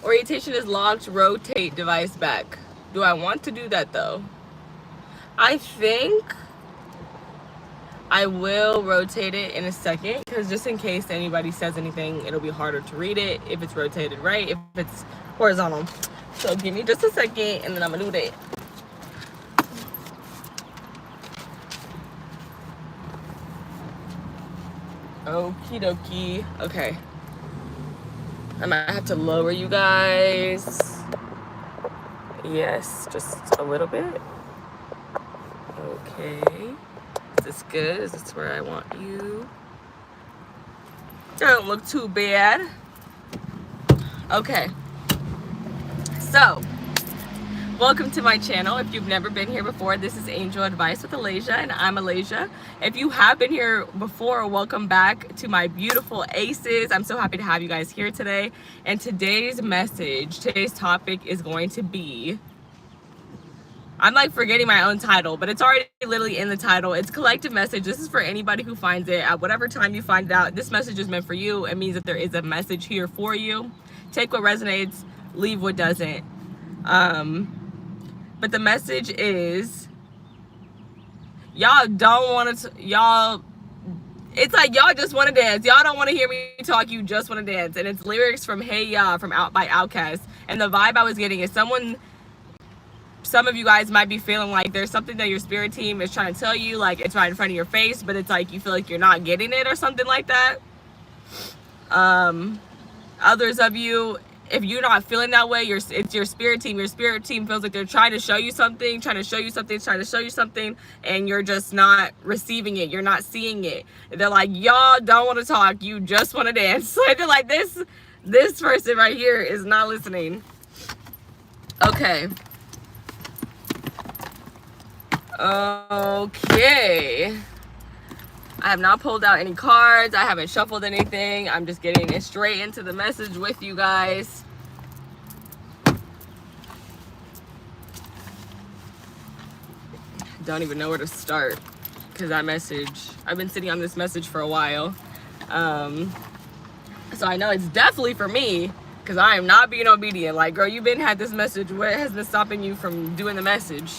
Orientation is locked. Rotate device back. Do I want to do that though? I think I will rotate it in a second, because just in case anybody says anything, it'll be harder to read it if it's rotated right, if it's horizontal. So give me just a second, and then I'm gonna do that. Okie dokie. Okay. I might have to lower you guys. Yes, just a little bit. Okay. Is this good? Is this where I want you? Don't look too bad. Okay. So, welcome to my channel. If you've never been here before, this is Angel Advice with Alaysia, and I'm Alaysia. If you have been here before, welcome back to my beautiful aces. I'm so happy to have you guys here today. And today's topic is going to be, I'm like forgetting my own title, but it's already literally in the title. It's collective message. This is for anybody who finds it at whatever time you find it out. This message is meant for you. It means that there is a message here for you. Take what resonates, leave what doesn't. But the message is, y'all don't want to, it's like y'all just want to dance. Y'all don't want to hear me talk, you just want to dance. And it's lyrics from Hey Ya from by Outkast. And the vibe I was getting is some of you guys might be feeling like there's something that your spirit team is trying to tell you, like it's right in front of your face, but it's like you feel like you're not getting it or something like that. Others of you, if you're not feeling that way, it's your spirit team. Your spirit team feels like they're trying to show you something, and you're just not receiving it. You're not seeing it. They're like, y'all don't want to talk, you just want to dance. I feel like this person right here is not listening. Okay. Okay. I have not pulled out any cards. I haven't shuffled anything. I'm just getting it straight into the message with you guys. Don't even know where to start, because that message, I've been sitting on this message for a while. So I know it's definitely for me, because I am not being obedient. Like, girl, you've had this message. What has been stopping you from doing the message?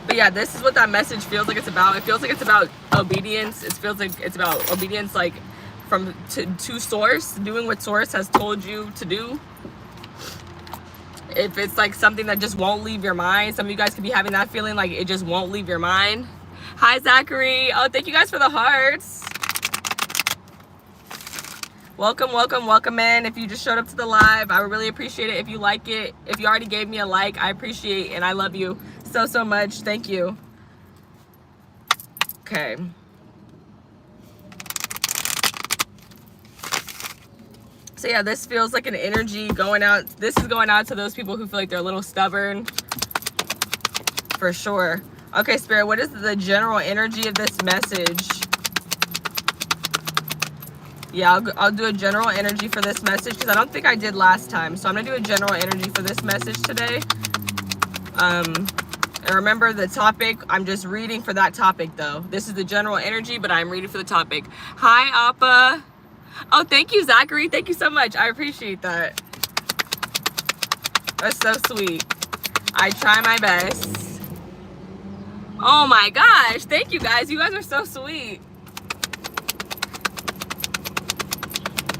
But yeah, this is what that message feels like it's about. It feels like it's about obedience. It feels like it's about obedience, like to source, doing what source has told you to do. If it's like something that just won't leave your mind, some of you guys could be having that feeling like it just won't leave your mind. Hi, Zachary. Oh, thank you guys for the hearts. Welcome, welcome, welcome in. If you just showed up to the live, I would really appreciate it if you like it. If you already gave me a like, I appreciate and I love you so much. Thank you. Okay. So yeah, this feels like an energy going out. This is going out to those people who feel like they're a little stubborn. For sure. Okay, Spirit, what is the general energy of this message? Yeah, I'll do a general energy for this message, because I don't think I did last time. So I'm going to do a general energy for this message today. And remember the topic, I'm just reading for that topic though. This is the general energy, but I'm reading for the topic. Hi, Appa. Oh, thank you, Zachary. Thank you so much. I appreciate that. That's so sweet. I try my best. Oh my gosh. Thank you guys. You guys are so sweet.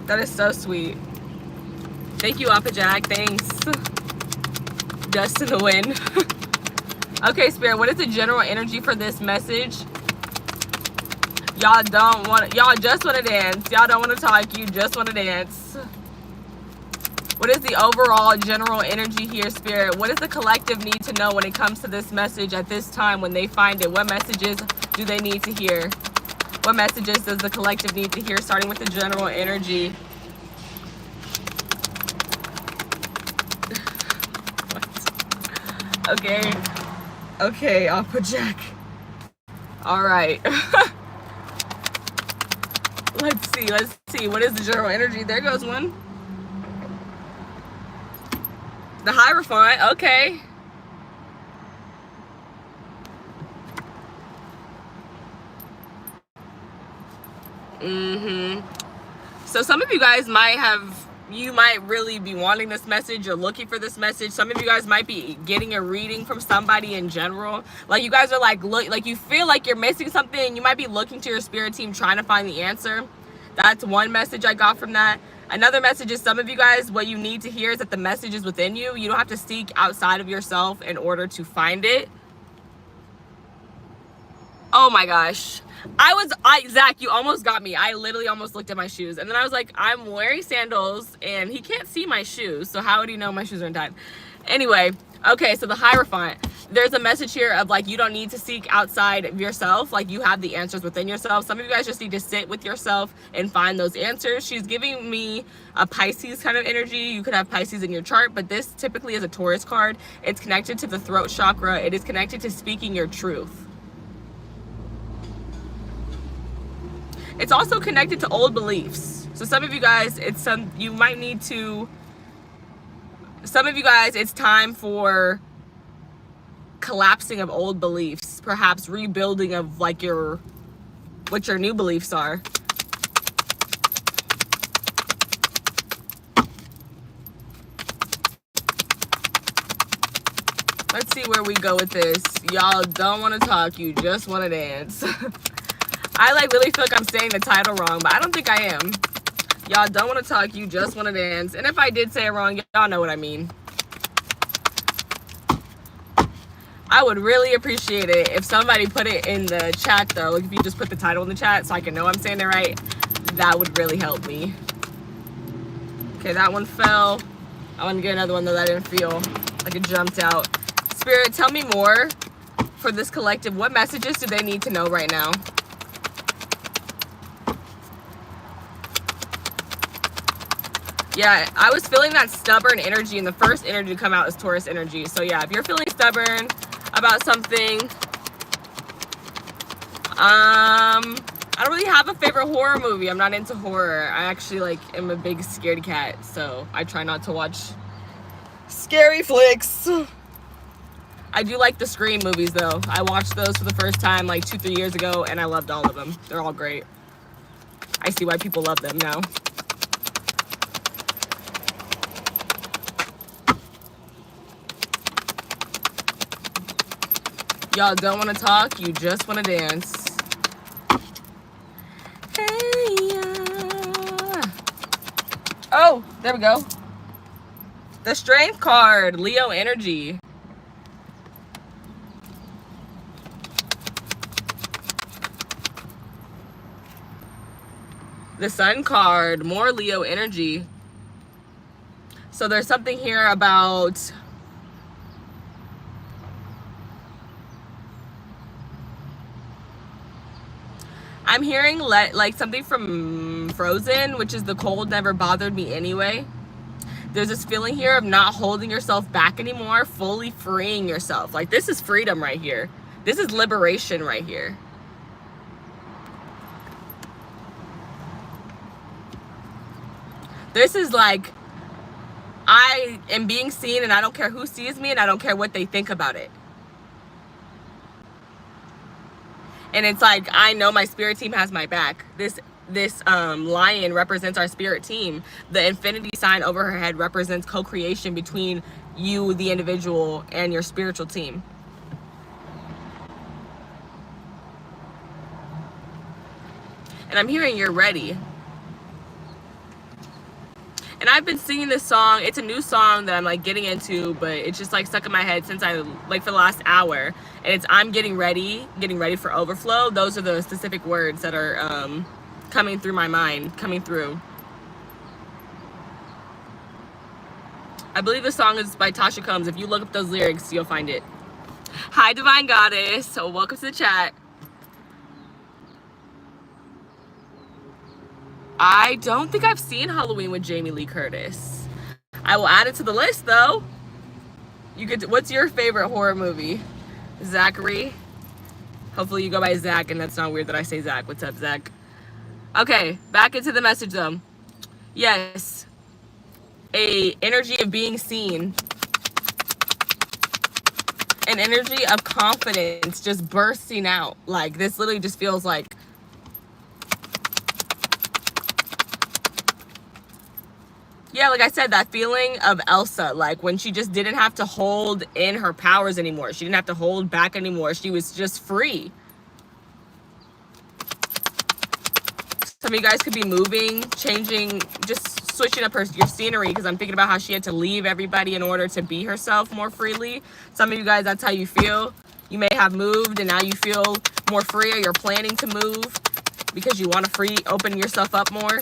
That is so sweet. Thank you, Appa Jack. Thanks. Dust in the wind. Okay, Spirit, what is the general energy for this message? Y'all just want to dance. Y'all don't want to talk, you just want to dance. What is the overall general energy here, Spirit? What does the collective need to know when it comes to this message at this time when they find it? What messages do they need to hear? What messages does the collective need to hear, starting with the general energy? Okay. Okay, Appa Jack. All right. Let's see. What is the general energy? There goes one. The Hierophant. Okay. So some of you guys might have you might really be wanting this message or looking for this message. Some of you guys might be getting a reading from somebody in general. Like you guys are like you feel like you're missing something. You might be looking to your spirit team trying to find the answer. That's one message I got from that. Another message is some of you guys, what you need to hear is that the message is within you. You don't have to seek outside of yourself in order to find it. Oh my gosh. Zach, you almost got me. I literally almost looked at my shoes. And then I was like, I'm wearing sandals and he can't see my shoes. So how would he know my shoes are untied? Anyway, okay, so the Hierophant. There's a message here of like, you don't need to seek outside of yourself. Like you have the answers within yourself. Some of you guys just need to sit with yourself and find those answers. She's giving me a Pisces kind of energy. You could have Pisces in your chart, but this typically is a Taurus card. It's connected to the throat chakra. It is connected to speaking your truth. It's also connected to old beliefs. So some of you guys, you might need to, some of you guys, it's time for collapsing of old beliefs, perhaps rebuilding of like what your new beliefs are. Let's see where we go with this. Y'all don't want to talk, you just want to dance. I like really feel like I'm saying the title wrong, but I don't think I am. Y'all don't want to talk, you just want to dance. And if I did say it wrong, y'all know what I mean. I would really appreciate it if somebody put it in the chat though. Like if you just put the title in the chat so I can know I'm saying it right, that would really help me. Okay, that one fell. I want to get another one though that I didn't feel like it jumped out. Spirit, tell me more for this collective. What messages do they need to know right now? Yeah, I was feeling that stubborn energy, and the first energy to come out is Taurus energy. So yeah, if you're feeling stubborn about something, I don't really have a favorite horror movie. I'm not into horror. I actually am a big scaredy cat, so I try not to watch scary flicks. I do like the Scream movies though. I watched those for the first time like 2-3 years ago, and I loved all of them. They're all great. I see why people love them now. Y'all don't want to talk, you just want to dance. Hey, oh, there we go. The Strength card, Leo energy. The Sun card, more Leo energy. So there's something here about I'm hearing like something from Frozen, which is the cold never bothered me anyway. There's this feeling here of not holding yourself back anymore, fully freeing yourself. Like this is freedom right here. This is liberation right here. This is like, I am being seen and I don't care who sees me and I don't care what they think about it. And it's like, I know my spirit team has my back. This lion represents our spirit team. The infinity sign over her head represents co-creation between you, the individual, and your spiritual team. And I'm hearing you're ready. And I've been singing this song. It's a new song that I'm like getting into, but it's just like stuck in my head since for the last hour. And it's I'm getting ready for overflow. Those are the specific words that are coming through my mind, coming through. I believe the song is by Tasha Combs. If you look up those lyrics, you'll find it. Hi, Divine Goddess. So welcome to the chat. I don't think I've seen Halloween with Jamie Lee Curtis. I will add it to the list though. What's your favorite horror movie? Zachary. Hopefully you go by Zach and that's not weird that I say Zach. What's up, Zach? Okay, back into the message though. Yes. A energy of being seen. An energy of confidence just bursting out. Like this literally just feels like Yeah, like I said, that feeling of Elsa, like when she just didn't have to hold in her powers anymore. She didn't have to hold back anymore. She was just free. Some of you guys could be moving, changing, just switching up your scenery, because I'm thinking about how she had to leave everybody in order to be herself more freely. Some of you guys, that's how you feel. You may have moved and now you feel more free, or you're planning to move because you want to open yourself up more.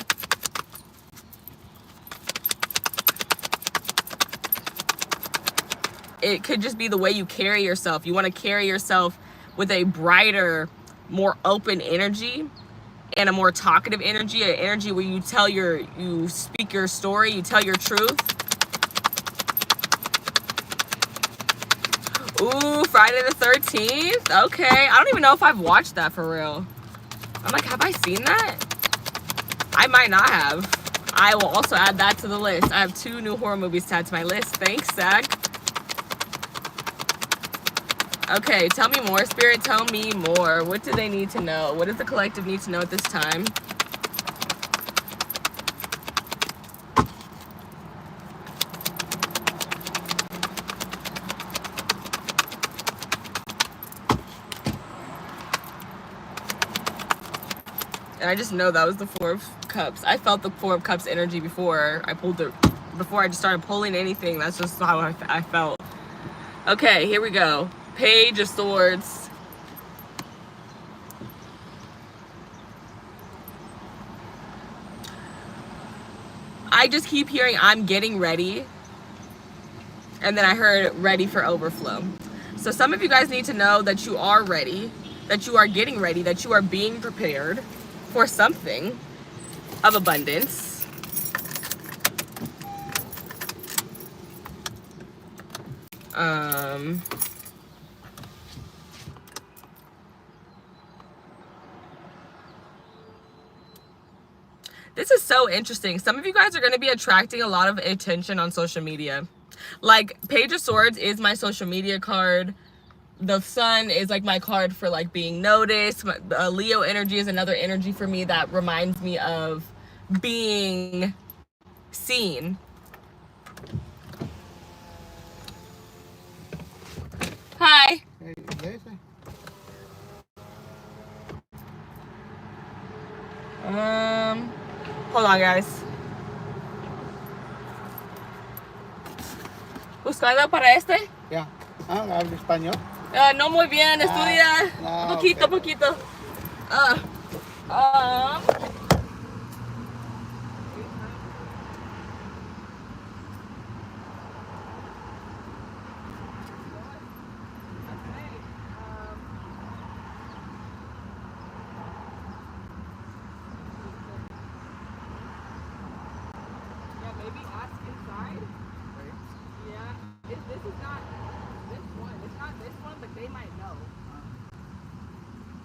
It could just be the way you carry yourself. You want to carry yourself with a brighter, more open energy and a more talkative energy, an energy where you speak your story, you tell your truth. Ooh, Friday the 13th? Okay, I don't even know if I've watched that for real. I'm like, have I seen that? I might not have. I will also add that to the list. I have 2 new horror movies to add to my list. Thanks, Zach. Okay, tell me more, Spirit, tell me more. What do they need to know? What does the collective need to know at this time? And I just know that was the 4 of Cups. I felt the 4 of Cups energy before I pulled it, before I just started pulling anything. That's just how I felt. Okay, here we go. Page of Swords. I just keep hearing I'm getting ready. And then I heard ready for overflow. So some of you guys need to know that you are ready, that you are getting ready, that you are being prepared for something of abundance. This is so interesting. Some of you guys are going to be attracting a lot of attention on social media. Like, Page of Swords is my social media card. The Sun is like my card for like being noticed. Leo energy is another energy for me that reminds me of being seen. Hi. Hold on, guys. ¿Buscando para este? Ya. ¿Habla español? No muy bien, estudia poquito, okay. Poquito. Maybe ask inside. Yeah, this is not this one. It's not this one, but they might know.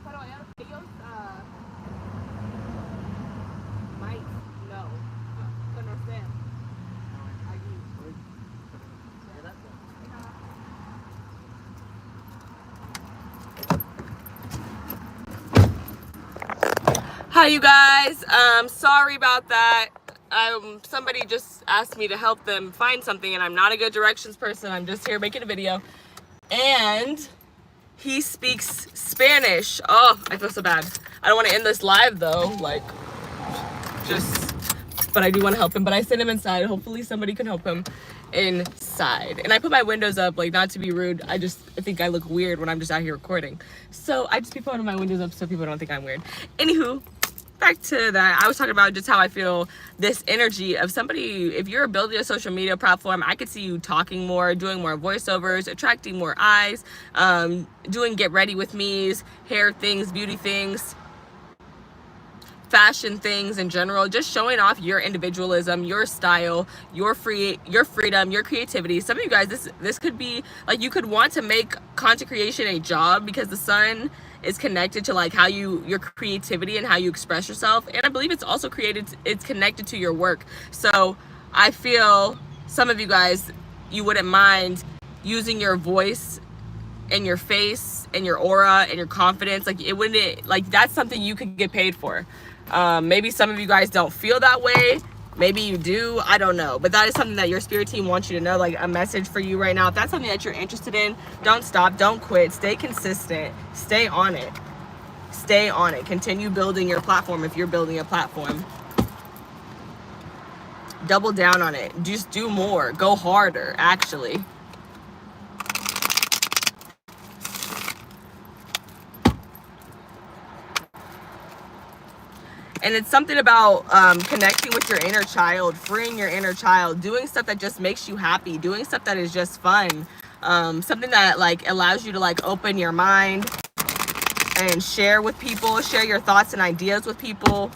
Pero ellos might know. Conocer. Hi, you guys. Sorry about that. Somebody just asked me to help them find something, and I'm not a good directions person. I'm just here making a video. And he speaks Spanish. Oh, I feel so bad. I don't want to end this live though. Like, but I do want to help him. But I sent him inside. Hopefully somebody can help him inside. And I put my windows up, like, not to be rude. I think I look weird when I'm just out here recording. So I just be putting my windows up so people don't think I'm weird. Anywho, back to that. I was talking about just how I feel this energy of somebody. If you're building a social media platform, I could see you talking more, doing more voiceovers, attracting more eyes, doing get ready with me's, hair things, beauty things, fashion things in general, just showing off your individualism, your style, your freedom, your creativity. Some of you guys, this could be like, you could want to make content creation a job, because the Sun is connected to like how your creativity and how you express yourself, and I believe it's also it's connected to your work. So I feel some of you guys, you wouldn't mind using your voice and your face and your aura and your confidence. Like, it wouldn't, like, that's something you could get paid for. Maybe some of you guys don't feel that way, Maybe you do, I don't know. But that is something that your spirit team wants you to know, like a message for you right now. If that's something that you're interested in, don't stop, don't quit, stay consistent, stay on it. Stay on it. Continue building your platform if you're building a platform. Double down on it. Just do more. Go harder, actually. And it's something about connecting with your inner child, freeing your inner child, doing stuff that just makes you happy, doing stuff that is just fun, something that like allows you to like open your mind and share with people, share your thoughts and ideas with people.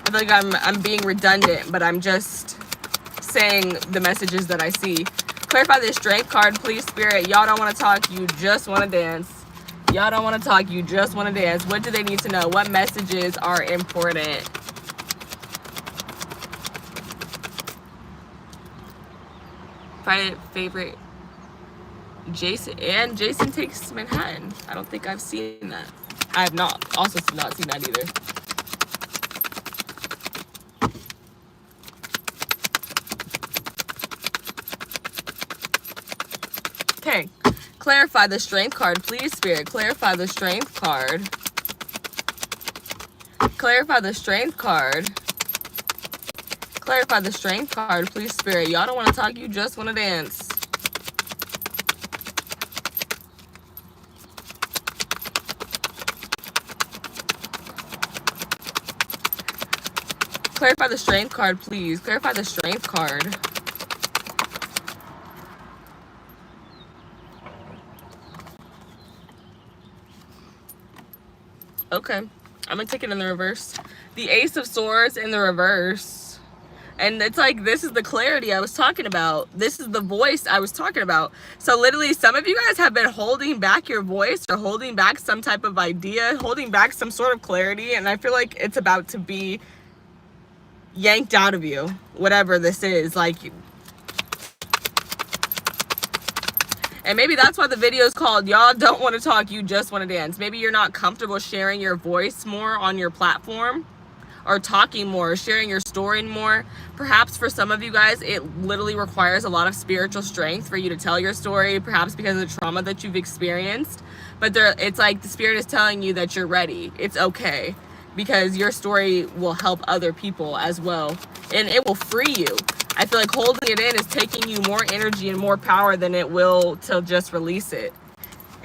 I feel like I'm being redundant, but I'm just saying the messages that I see. Clarify this strength card, please, Spirit. Y'all don't want to talk, you just want to dance. Y'all don't want to talk, you just want to dance. What do they need to know? What messages are important? Favorite Jason, and Jason Takes Manhattan. I don't think I've seen that. I have not, also not seen that either. Okay, clarify the strength card, please, Spirit. Clarify the strength card. Clarify the strength card. Clarify the strength card, please, Spirit. Y'all don't want to talk, you just want to dance. Clarify the strength card, please. Clarify the strength card. Okay, I'm gonna take it in the reverse. The Ace of Swords in the reverse. And it's like, this is the clarity I was talking about. This is the voice I was talking about. So literally, some of you guys have been holding back your voice or holding back some type of idea, holding back some sort of clarity. And I feel like it's about to be yanked out of you, whatever this is. Like, and maybe that's why the video is called Y'all Don't Want to Talk, You Just Want to Dance. Maybe you're not comfortable sharing your voice more on your platform, or talking more, or sharing your story more. Perhaps for some of you guys, it literally requires a lot of spiritual strength for you to tell your story, perhaps because of the trauma that you've experienced. But it's like the Spirit is telling you that you're ready. It's okay, because your story will help other people as well. And it will free you. I feel like holding it in is taking you more energy and more power than it will to just release it.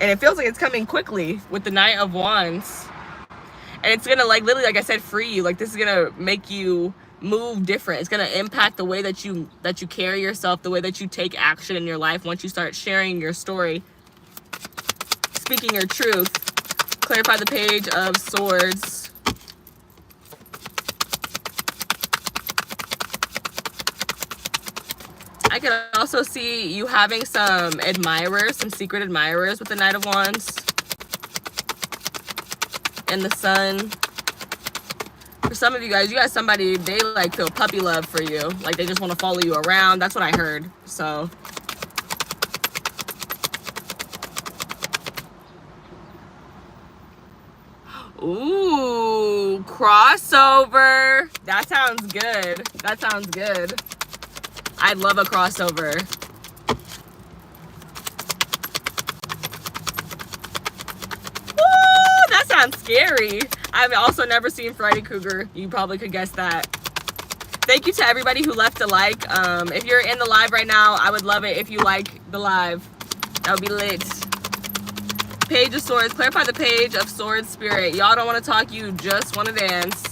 And it feels like it's coming quickly with the Knight of Wands. And it's gonna, like, literally, like I said, free you. Like, this is gonna make you move different. It's gonna impact the way that you carry yourself, the way that you take action in your life once you start sharing your story, speaking your truth. Clarify the Page of Swords. I could also see you having some admirers, some secret admirers with the Knight of Wands and the Sun. For some of you guys somebody, they like feel puppy love for you. Like they just want to follow you around. That's what I heard. So ooh, crossover. That sounds good. That sounds good. I'd love a crossover. Woo, that sounds scary. I've also never seen Freddy Krueger. You probably could guess that. Thank you to everybody who left a like. If you're in the live right now, I would love it if you like the live. That would be lit. Page of Swords. Clarify the Page of Swords, Spirit. Y'all don't want to talk, you just want to dance.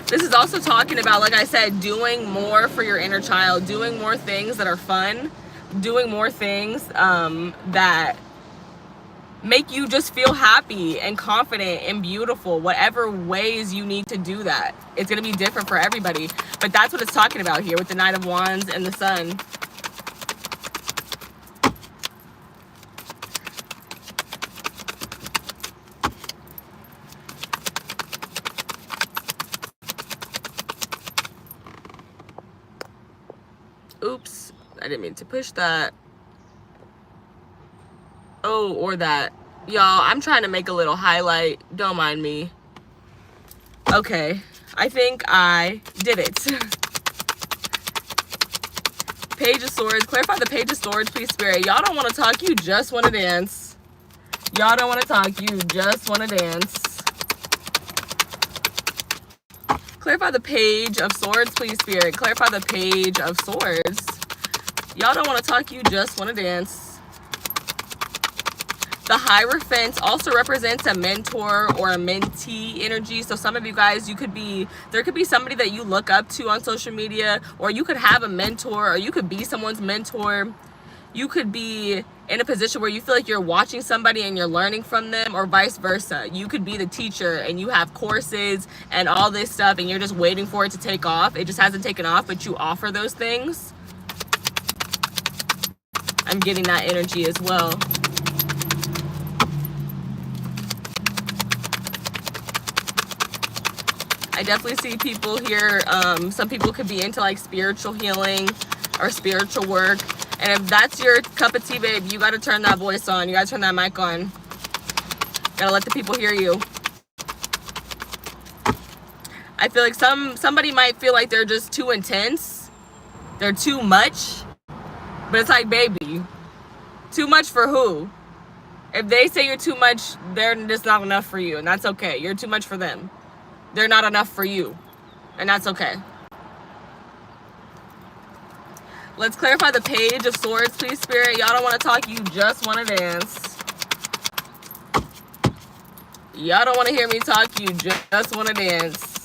This is also talking about, like I said, doing more for your inner child, doing more things that are fun, doing more things that make you just feel happy and confident and beautiful, whatever ways you need to do that. It's going to be different for everybody, but that's what it's talking about here with the Knight of Wands and the Sun. Oops, I didn't mean to push that. Oh, or that. Y'all, I'm trying to make a little highlight. Don't mind me. Okay, I think I did it. Page of Swords. Clarify the Page of Swords, please, Spirit. Y'all don't want to talk. You just want to dance. Y'all don't want to talk. You just want to dance. Clarify the Page of Swords, please, Spirit. Clarify the Page of Swords. Y'all don't want to talk. You just want to dance. The Hierophant also represents a mentor or a mentee energy. So some of you guys, there could be somebody that you look up to on social media, or you could have a mentor, or you could be someone's mentor. You could be in a position where you feel like you're watching somebody and you're learning from them, or vice versa. You could be the teacher and you have courses and all this stuff and you're just waiting for it to take off. It just hasn't taken off, but you offer those things. I'm getting that energy as well. I definitely see people here. Some people could be into like spiritual healing or spiritual work. And if that's your cup of tea, babe, you got to turn that voice on. You got to turn that mic on. Got to let the people hear you. I feel like somebody might feel like they're just too intense. They're too much. But it's like, baby, too much for who? If they say you're too much, they're just not enough for you. And that's okay. You're too much for them. They're not enough for you. And that's okay. Let's clarify the Page of Swords, please, Spirit. Y'all don't want to talk. You just want to dance. Y'all don't want to hear me talk. You just want to dance.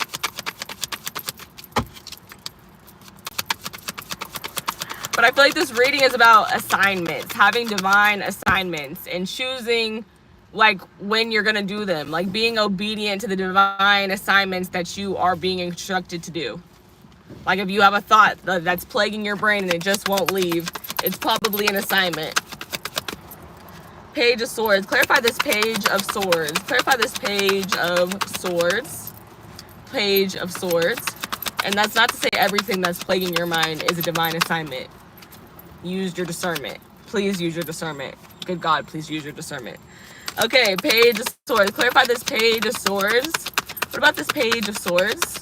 But I feel like this reading is about assignments, having divine assignments and choosing like when you're going to do them, like being obedient to the divine assignments that you are being instructed to do. Like if you have a thought that's plaguing your brain and it just won't leave, it's probably an assignment. Page of Swords. Clarify this Page of Swords. Clarify this Page of Swords. Page of Swords. And that's not to say everything that's plaguing your mind is a divine assignment. Use your discernment. Please use your discernment. Good God, please use your discernment. Okay, Page of Swords. Clarify this Page of Swords. What about this Page of Swords?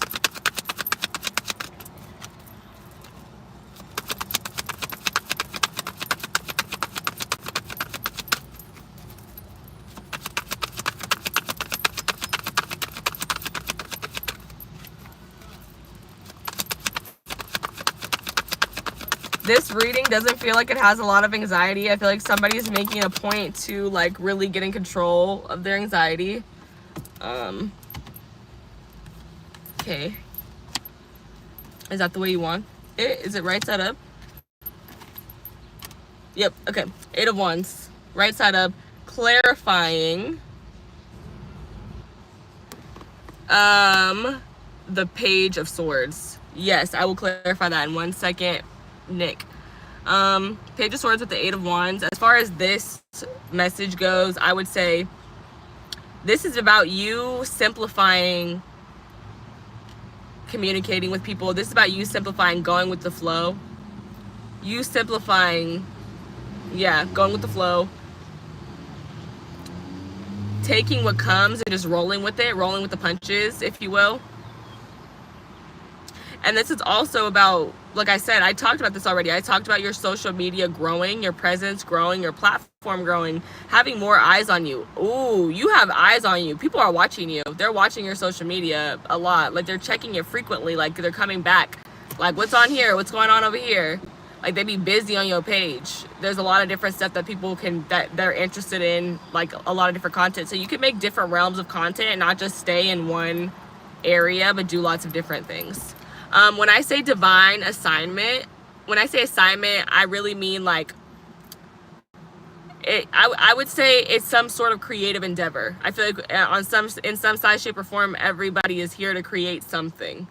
This reading doesn't feel like it has a lot of anxiety. I feel like somebody's making a point to like really get in control of their anxiety. Okay. Is that the way you want it? Is it right side up? Yep, okay. 8 of Wands. Right side up. Clarifying. The Page of Swords. Yes, I will clarify that in 1 second. Nick. Page of Swords with the 8 of Wands. As far as this message goes, I would say this is about you simplifying communicating with people. This is about you simplifying going with the flow. You simplifying, going with the flow. Taking what comes and just rolling with it, rolling with the punches, if you will. And this is also about, like I said, I talked about this already. I talked about your social media growing, your presence growing, your platform growing, having more eyes on you. Ooh, you have eyes on you. People are watching you. They're watching your social media a lot. Like they're checking it frequently. Like they're coming back. Like what's on here? What's going on over here? Like they be busy on your page. There's a lot of different stuff that people that they're interested in, like a lot of different content. So you can make different realms of content and not just stay in one area, but do lots of different things. When I say divine assignment, I really mean like it. I would say it's some sort of creative endeavor. I feel like in some size, shape, or form, everybody is here to create something.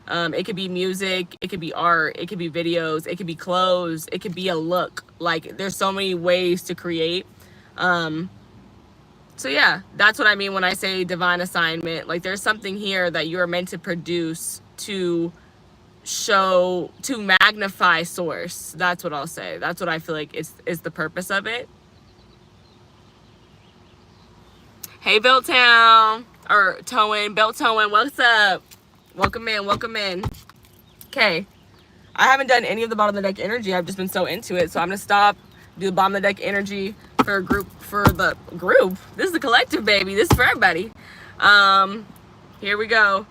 It could be music, it could be art, it could be videos, it could be clothes, it could be a look. Like there's so many ways to create. So yeah, that's what I mean when I say divine assignment. Like there's something here that you are meant to produce to to magnify source. That's what I'll say. That's what I feel like is the purpose of it. Hey, Beltown, or Towen, Beltowen, what's up? Welcome in, welcome in. Okay, I haven't done any of the bottom of the deck energy. I've just been so into it, so I'm gonna stop, do the bottom of the deck energy for the group. This is a collective, baby. This is for everybody. Here we go.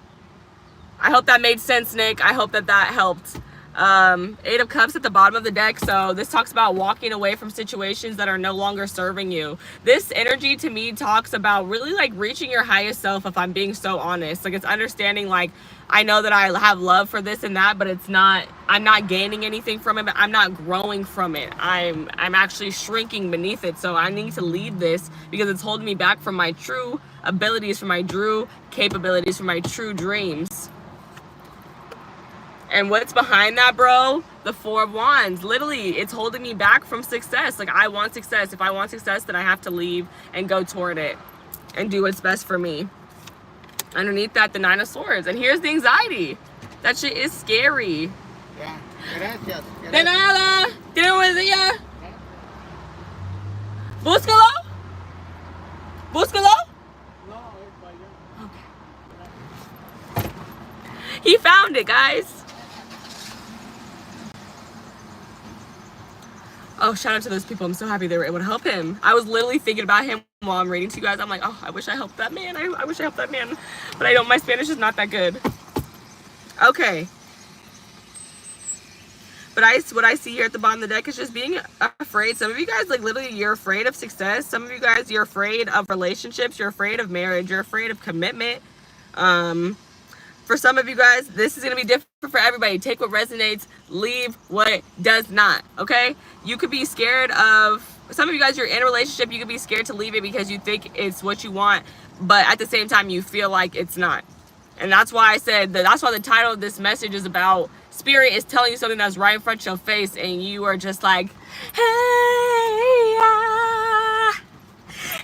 I hope that made sense, Nick. I hope that helped. 8 of Cups at the bottom of the deck. So this talks about walking away from situations that are no longer serving you. This energy to me talks about really like reaching your highest self, if I'm being so honest. Like, it's understanding, like, I know that I have love for this and that, but I'm not gaining anything from it. I'm not growing from it. I'm actually shrinking beneath it. So I need to leave this because it's holding me back from my true abilities, from my true capabilities, from my true dreams. And what's behind that, bro? The 4 of Wands. Literally, it's holding me back from success. Like, I want success. If I want success, then I have to leave and go toward it and do what's best for me. Underneath that, the 9 of Swords. And here's the anxiety. That shit is scary. Yeah. Gracias. De nada. Tiene un buen día. Búscalo. Búscalo. No, es para allá. Okay. He found it, guys. Oh, shout out to those people. I'm so happy they were able to help him. I was literally thinking about him while I'm reading to you guys. I'm like, oh, I wish I helped that man. I wish I helped that man. But I don't. My Spanish is not that good. Okay. But what I see here at the bottom of the deck is just being afraid. Some of you guys, like, literally, you're afraid of success. Some of you guys, you're afraid of relationships. You're afraid of marriage. You're afraid of commitment. For some of you guys, this is going to be different for everybody. Take what resonates, leave what does not, okay? You could be scared of, some of you guys, you're in a relationship, you could be scared to leave it because you think it's what you want, but at the same time, you feel like it's not. And that's why I said, that's why the title of this message is about, Spirit is telling you something that's right in front of your face, and you are just like, hey,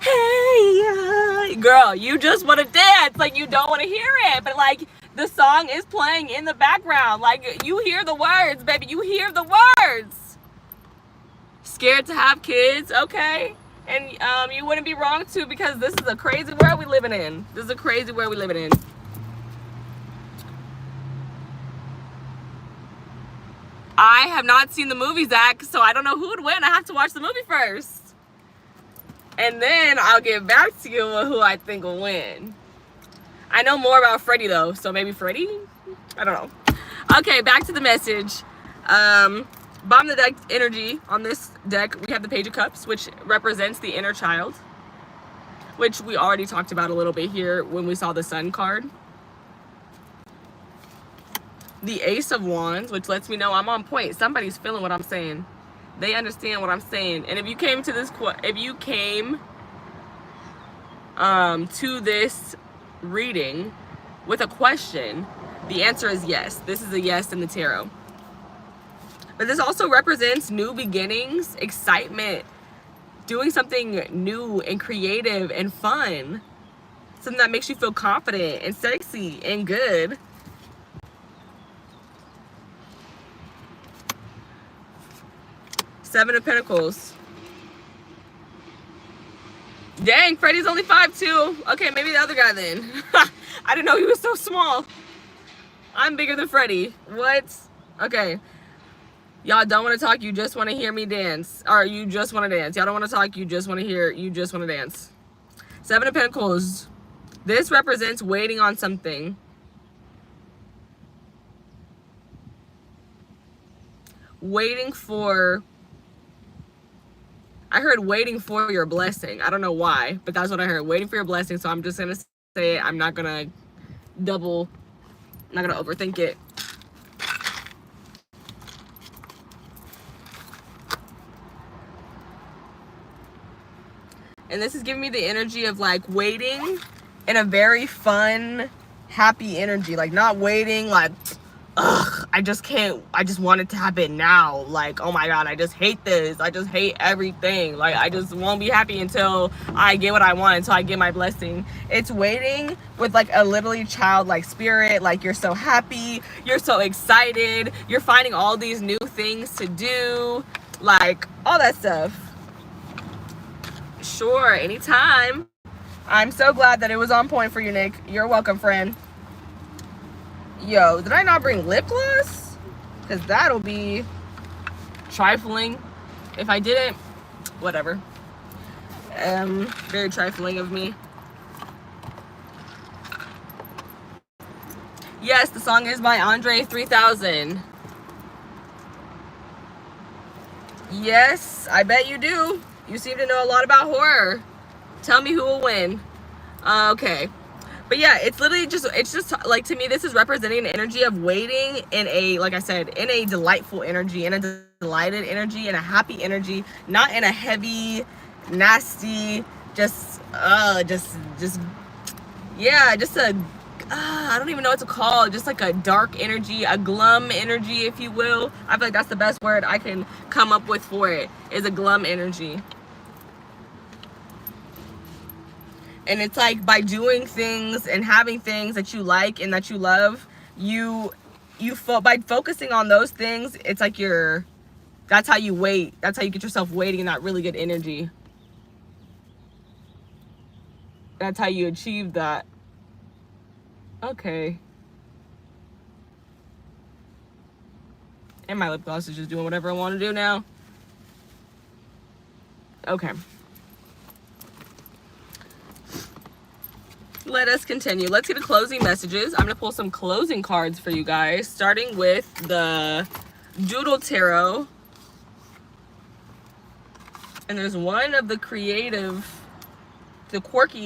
hey, girl, you just want to dance, like, you don't want to hear it, but, like, the song is playing in the background. Like, you hear the words, baby. You hear the words. Scared to have kids, okay? And you wouldn't be wrong to, because this is a crazy world we living in. This is a crazy world we living in. I have not seen the movie, Zach, so I don't know who would win. I have to watch the movie first. And then I'll get back to you with who I think will win. I know more about Freddie, though, so maybe Freddie? I don't know. Okay, back to the message. Bottom of the deck energy on this deck, we have the Page of Cups, which represents the inner child, which we already talked about a little bit here when we saw the Sun card. The Ace of Wands, which lets me know I'm on point. Somebody's feeling what I'm saying. They understand what I'm saying. And if you came to this, to this reading with a question, the answer is yes. This is a yes in the tarot. But this also represents new beginnings, excitement, doing something new and creative and fun, something that makes you feel confident and sexy and good. Seven of Pentacles. Dang, Freddie's only 5'2". Okay, maybe the other guy then. I didn't know he was so small. I'm bigger than Freddie. What? Okay. Y'all don't want to talk, you just want to hear me dance. Or you just want to dance. Y'all don't want to talk, you just want to dance. Seven of Pentacles. This represents waiting on something. Waiting for... I heard waiting for your blessing. I don't know why, but that's what I heard. Waiting for your blessing. So I'm just going to say it. I'm not going to overthink it. And this is giving me the energy of, like, waiting in a very fun, happy energy. Like, not waiting like, ugh, I just can't, I just want it to happen now. Like, oh my God, I just hate this. I just hate everything. Like, I just won't be happy until I get what I want, until I get my blessing. It's waiting with like a literally childlike spirit. Like, you're so happy, you're so excited, you're finding all these new things to do, like all that stuff. Sure, anytime. I'm so glad that it was on point for you, Nick. You're welcome, friend. Yo, did I not bring lip gloss? Because that'll be trifling. If I didn't, whatever. Very trifling of me. Yes, the song is by Andre 3000. Yes, I bet you do. You seem to know a lot about horror. Tell me who will win. Okay. But yeah, it's literally just, it's just like, to me, this is representing an energy of waiting in a, like I said, in a delightful energy, in a delighted energy, in a happy energy, not in a heavy, nasty, yeah, just a, I don't even know what to call it, just like a dark energy, a glum energy, if you will. I feel like that's the best word I can come up with for it, is a glum energy. And it's like, by doing things and having things that you like and that you love, by focusing on those things, it's like that's how you wait. That's how you get yourself waiting in that really good energy. That's how you achieve that. Okay. And my lip gloss is just doing whatever I want to do now. Okay. Let us continue. Let's get to closing messages. I'm going to pull some closing cards for you guys, starting with the Doodle Tarot. And there's one of the quirky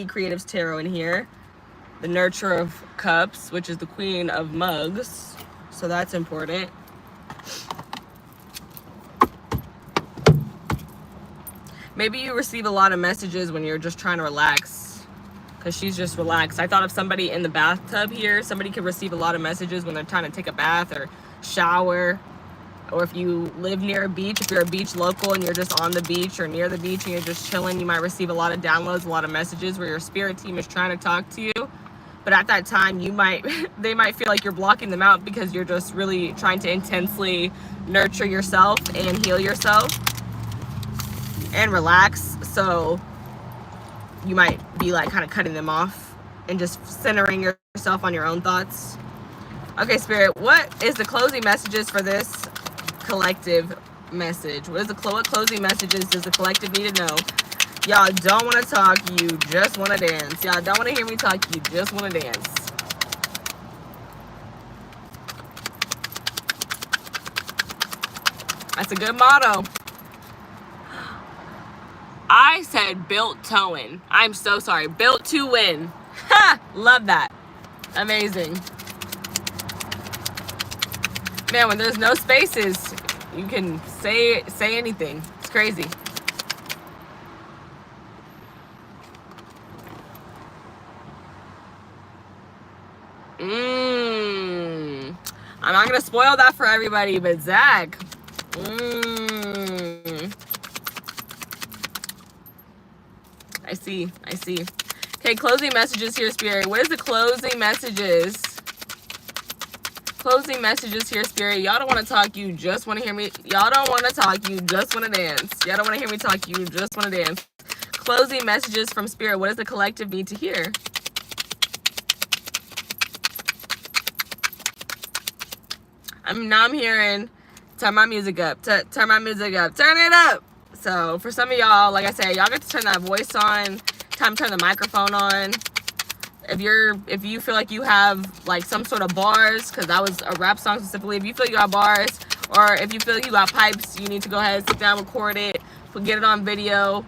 creatives tarot in here. The Nurture of Cups, which is the Queen of Mugs. So that's important. Maybe you receive a lot of messages when you're just trying to relax. Because she's just relaxed. I thought of somebody in the bathtub here. Somebody could receive a lot of messages when they're trying to take a bath or shower. Or if you live near a beach, if you're a beach local and you're just on the beach or near the beach and you're just chilling, you might receive a lot of downloads, a lot of messages where your spirit team is trying to talk to you. But at that time, they might feel like you're blocking them out because you're just really trying to intensely nurture yourself and heal yourself and relax. So you might be like kind of cutting them off and just centering yourself on your own thoughts. Okay, Spirit, what is the closing messages for this collective message? What closing messages does the collective need to know? Y'all don't want to talk, you just want to dance. Y'all don't want to hear me talk, you just want to dance. That's a good motto. I said built to win. I'm so sorry. Built to win. Ha! Love that. Amazing. Man, when there's no spaces, you can say anything. It's crazy. I'm not going to spoil that for everybody, but Zach. I see. Okay, closing messages here, Spirit. What is the closing messages? Closing messages here, Spirit. Y'all don't want to talk, you just want to hear me. Y'all don't want to talk, you just want to dance. Y'all don't want to hear me talk, you just want to dance. Closing messages from Spirit. What does the collective need to hear? I'm hearing, turn my music up, turn my music up, turn it up. So for some of y'all, like I said, y'all get to turn that voice on, time to turn the microphone on. If you feel like you have like some sort of bars, because that was a rap song specifically, if you feel you got bars, or if you feel like you got pipes, you need to go ahead, sit down, record it, get it on video.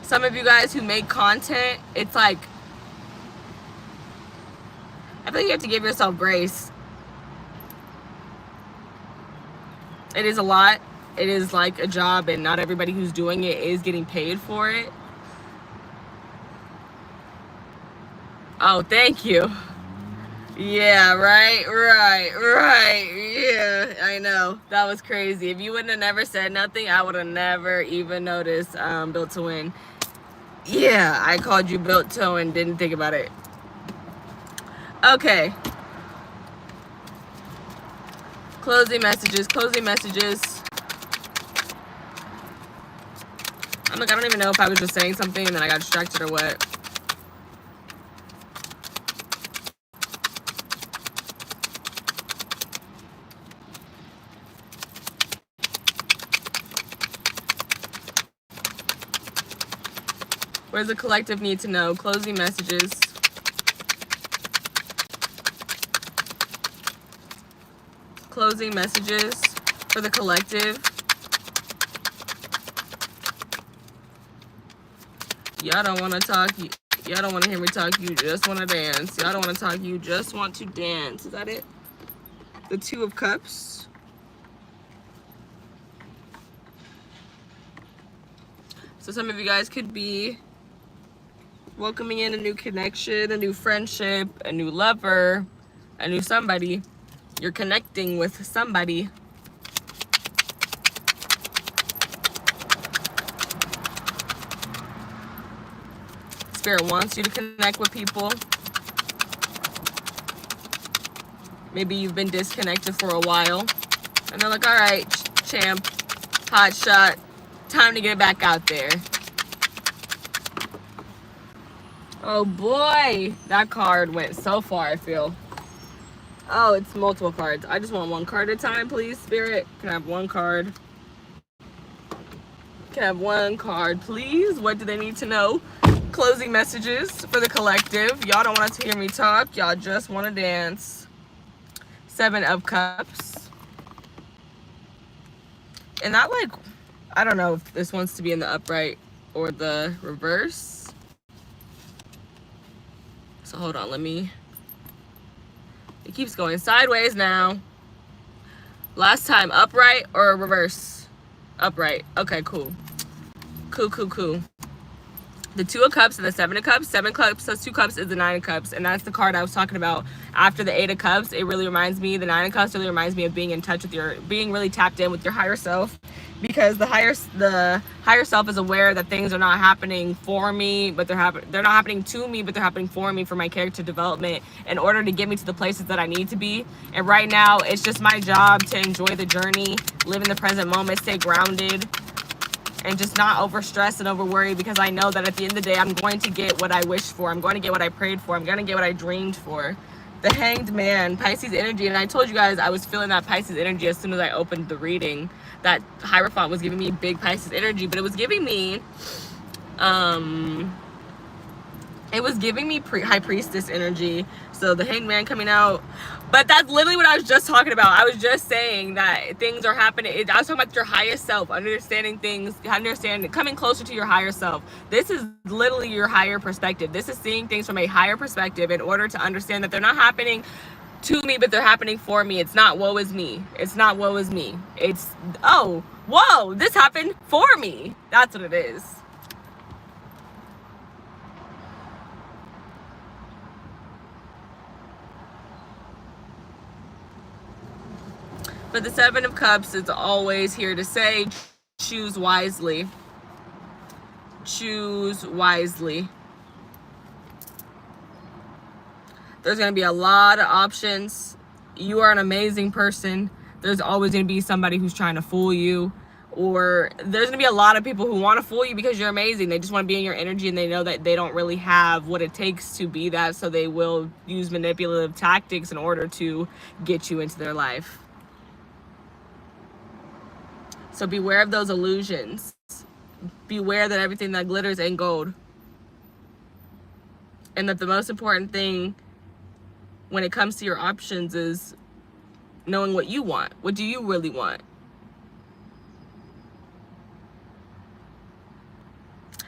Some of you guys who make content, it's like, I feel like you have to give yourself grace. It is a lot. it is like a job and not everybody who's doing it is getting paid for it. Oh, thank you. Yeah, right. Yeah, I know. That was crazy. If you wouldn't have never said nothing, I would have never even noticed Built to Win. Yeah, I called you Built to Win, didn't think about it. Okay. Closing messages. I'm like, I don't even know if I was just saying something and then I got distracted or what. What does the collective need to know? Closing messages. Closing messages for the collective. Y'all don't want to talk. Y'all don't want to hear me talk. You just want to dance. Y'all don't want to talk. You just want to dance. Is that it? The Two of Cups. So some of you guys could be welcoming in a new connection, a new friendship, a new lover, a new somebody. You're connecting with somebody. Spirit wants you to connect with people. Maybe you've been disconnected for a while. And they're like, all right, champ, hot shot, time to get back out there. Oh boy, that card went so far, I feel. Oh, it's multiple cards. I just want one card at a time, please, Spirit. Can I have one card? Can I have one card, please? What do they need to know? Closing messages for the collective. Y'all don't want to hear me talk. Y'all just want to dance. Seven of Cups. And that, like, I don't know if this wants to be in the upright or the reverse. So hold on, it keeps going sideways now. Last time, upright or reverse? Upright. Okay, cool. Cool. The Two of Cups and the Seven of Cups. 7 cups plus 2 cups is the 9 of Cups. And that's the card I was talking about after the 8 of Cups. It really reminds me, the 9 of Cups really reminds me of being in touch with being really tapped in with your higher self. Because the higher self is aware that things are not happening for me, but they're not happening to me, but they're happening for me, for my character development, in order to get me to the places that I need to be. And right now, it's just my job to enjoy the journey, live in the present moment, stay grounded, and just not overstress and over worry, because I know that at the end of the day, I'm going to get what I wished for. I'm going to get what I prayed for. I'm going to get what I dreamed for. The Hanged Man, Pisces energy. And I told you guys I was feeling that Pisces energy as soon as I opened the reading. That Hierophant was giving me big Pisces energy, but it was giving me, High Priestess energy. So the Hanged Man coming out. But that's literally what I was just talking about. I was just saying that things are happening. I was talking about your highest self, understanding things, coming closer to your higher self. This is literally your higher perspective. This is seeing things from a higher perspective in order to understand that they're not happening to me, but they're happening for me. It's not woe is me. It's not woe is me. It's, oh, whoa, this happened for me. That's what it is. But the Seven of Cups is always here to say, choose wisely. Choose wisely. There's going to be a lot of options. You are an amazing person. There's always going to be somebody who's trying to fool you. Or there's going to be a lot of people who want to fool you because you're amazing. They just want to be in your energy, and they know that they don't really have what it takes to be that. So they will use manipulative tactics in order to get you into their life. So beware of those illusions. Beware that everything that glitters ain't gold. And that the most important thing when it comes to your options is knowing what you want. What do you really want?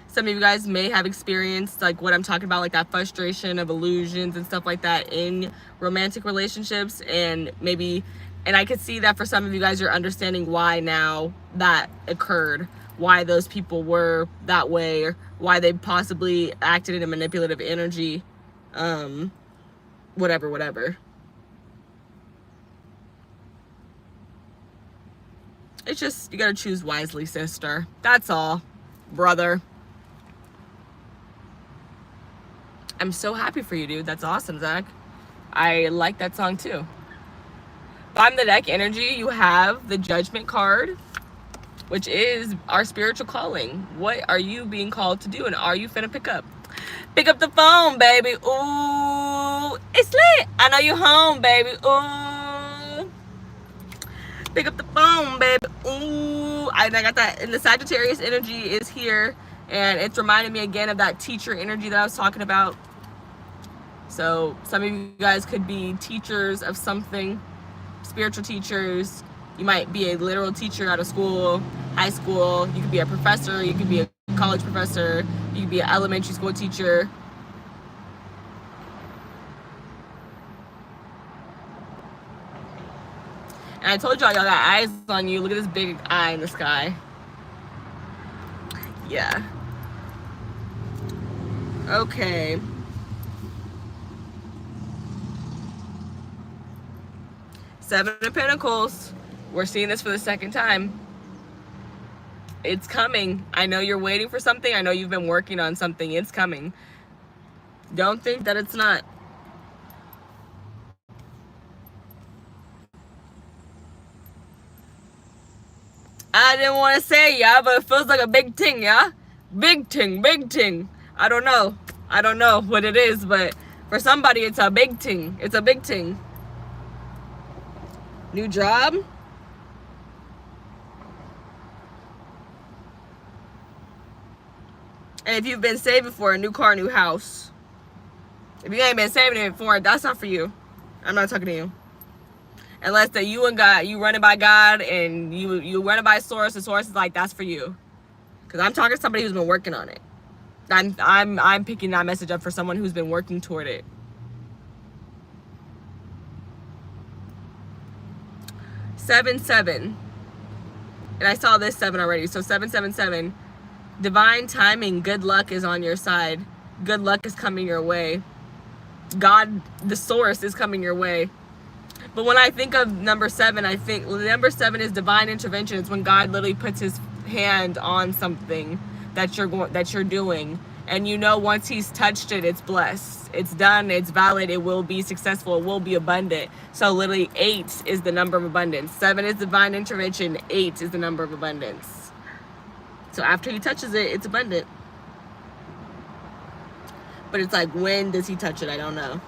Some of you guys may have experienced like what I'm talking about, like that frustration of illusions and stuff like that in romantic relationships, and maybe And I could see that for some of you guys, you're understanding why now that occurred, why those people were that way, or why they possibly acted in a manipulative energy, whatever. It's just, you gotta choose wisely, sister. That's all, brother. I'm so happy for you, dude. That's awesome, Zach. I like that song too. Bottom of the deck energy, you have the Judgment card, which is our spiritual calling. What are you being called to do, and are you finna pick up? Pick up the phone, baby. Ooh, it's lit. I know you home, baby. Ooh, pick up the phone, baby. Ooh, I got that. And the Sagittarius energy is here, and it's reminding me again of that teacher energy that I was talking about. So some of you guys could be teachers of something, spiritual teachers. You might be a literal teacher at a school, high school. You could be a professor. You could be a college professor. You could be an elementary school teacher. And I told y'all got eyes on you. Look at this big eye in the sky. Yeah. Okay. Seven of Pentacles. We're seeing this for the second time. It's coming. I know you're waiting for something. I know you've been working on something. It's coming. Don't think that it's not. I didn't want to say yeah, but it feels like a big thing, yeah? Big thing. I don't know what it is, but for somebody it's a big thing. It's a big thing. New job? And if you've been saving for a new car, new house. If you ain't been saving it for it, that's not for you. I'm not talking to you. Unless that you and God, you run it by God and you run it by source, the source is like, that's for you. Because I'm talking to somebody who's been working on it. I'm picking that message up for someone who's been working toward it. Seven. And I saw this 7 already. So 777. Divine timing, good luck is on your side. Good luck is coming your way. God, the source, is coming your way. But when I think of number 7, I think number 7 is divine intervention. It's when God literally puts his hand on something that you're doing. And you know once he's touched it, it's blessed. It's done, it's valid, it will be successful, it will be abundant. So literally 8 is the number of abundance. 7 is divine intervention, 8 is the number of abundance. So after he touches it, it's abundant. But it's like, when does he touch it? I don't know.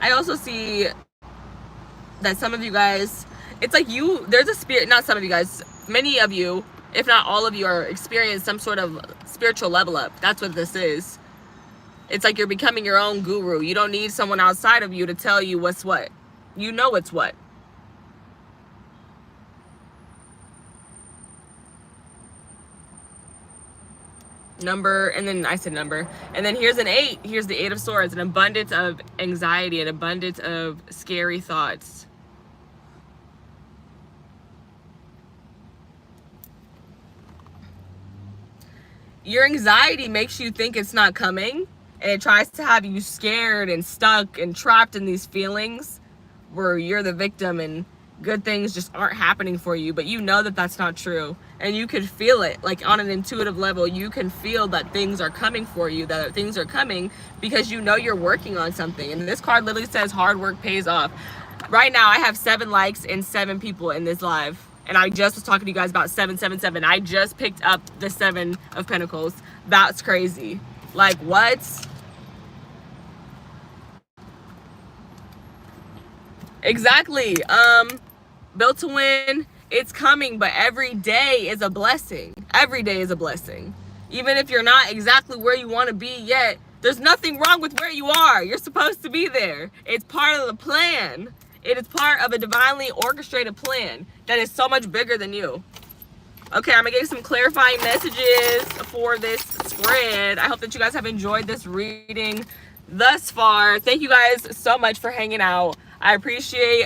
I also see that some of you guys, it's like there's a spirit, not some of you guys, many of you, if not all of you, are experiencing some sort of spiritual level up. That's what this is. It's like you're becoming your own guru. You don't need someone outside of you to tell you what's what. You know what's what. Number, and then I said number, and then here's an 8. Here's the 8 of Swords, an abundance of anxiety, an abundance of scary thoughts. Your anxiety makes you think it's not coming, and it tries to have you scared and stuck and trapped in these feelings where you're the victim and good things just aren't happening for you. But you know that that's not true, and you can feel it, like on an intuitive level. You can feel that things are coming for you, that things are coming, because you know you're working on something. And this card literally says hard work pays off. Right now I have 7 likes and 7 people in this live, and I just was talking to you guys about 777. I just picked up the 7 of Pentacles. That's crazy. Like, what? Exactly. Built to win, it's coming, but every day is a blessing. Every day is a blessing. Even if you're not exactly where you want to be yet, there's nothing wrong with where you are. You're supposed to be there. It's part of the plan. It is part of a divinely orchestrated plan that is so much bigger than you. Okay, I'm gonna give you some clarifying messages for this spread. I hope that you guys have enjoyed this reading thus far. Thank you guys so much for hanging out. I appreciate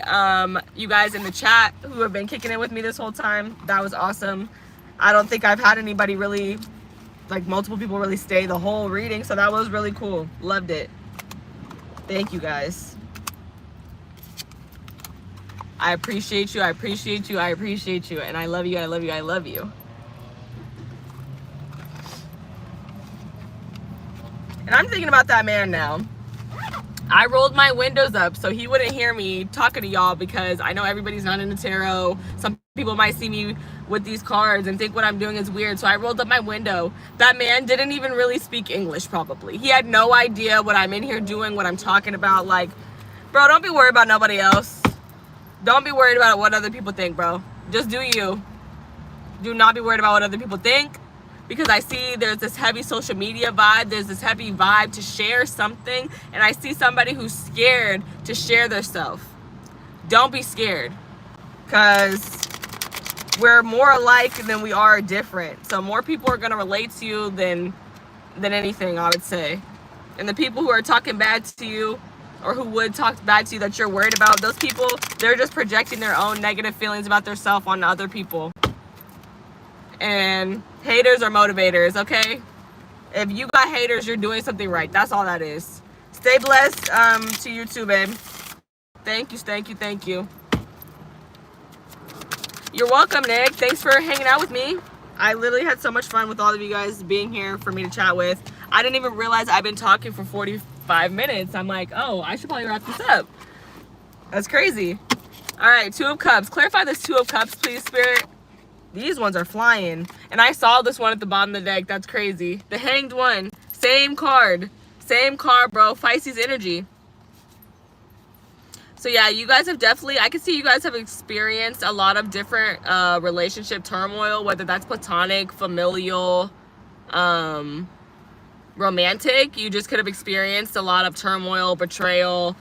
you guys in the chat who have been kicking it with me this whole time. That was awesome. I don't think I've had anybody really, like multiple people really stay the whole reading, so that was really cool. Loved it. Thank you guys. I appreciate you. I appreciate you. I appreciate you. And I love you. I love you. I love you. And I'm thinking about that man now. I rolled my windows up so he wouldn't hear me talking to y'all, because I know everybody's not into tarot. Some people might see me with these cards and think what I'm doing is weird. So I rolled up my window. That man didn't even really speak English probably. He had no idea what I'm in here doing, what I'm talking about. Like, bro, don't be worried about nobody else. Don't be worried about what other people think, bro. Just do you. Do not be worried about what other people think. Because I see there's this heavy social media vibe. There's this heavy vibe to share something. And I see somebody who's scared to share their self. Don't be scared. Because we're more alike than we are different. So more people are going to relate to you than anything, I would say. And the people who are talking bad to you, or who would talk bad to you that you're worried about, those people, they're just projecting their own negative feelings about themselves on other people. And haters are motivators, okay? If you got haters, you're doing something right. That's all that is. Stay blessed to you too, babe. Thank you, thank you, thank you. You're welcome, Nick. Thanks for hanging out with me. I literally had so much fun with all of you guys being here for me to chat with. I didn't even realize I've been talking for 45 minutes. I'm like, oh, I should probably wrap this up. That's crazy. All right, Two of Cups. Clarify this Two of Cups, please, Spirit. These ones are flying. And I saw this one at the bottom of the deck. That's crazy. The Hanged One. Same card. Same card, bro. Feisties energy. So yeah, you guys have definitely, I can see you guys have experienced a lot of different relationship turmoil, whether that's platonic, familial, romantic. You just could have experienced a lot of turmoil, betrayal,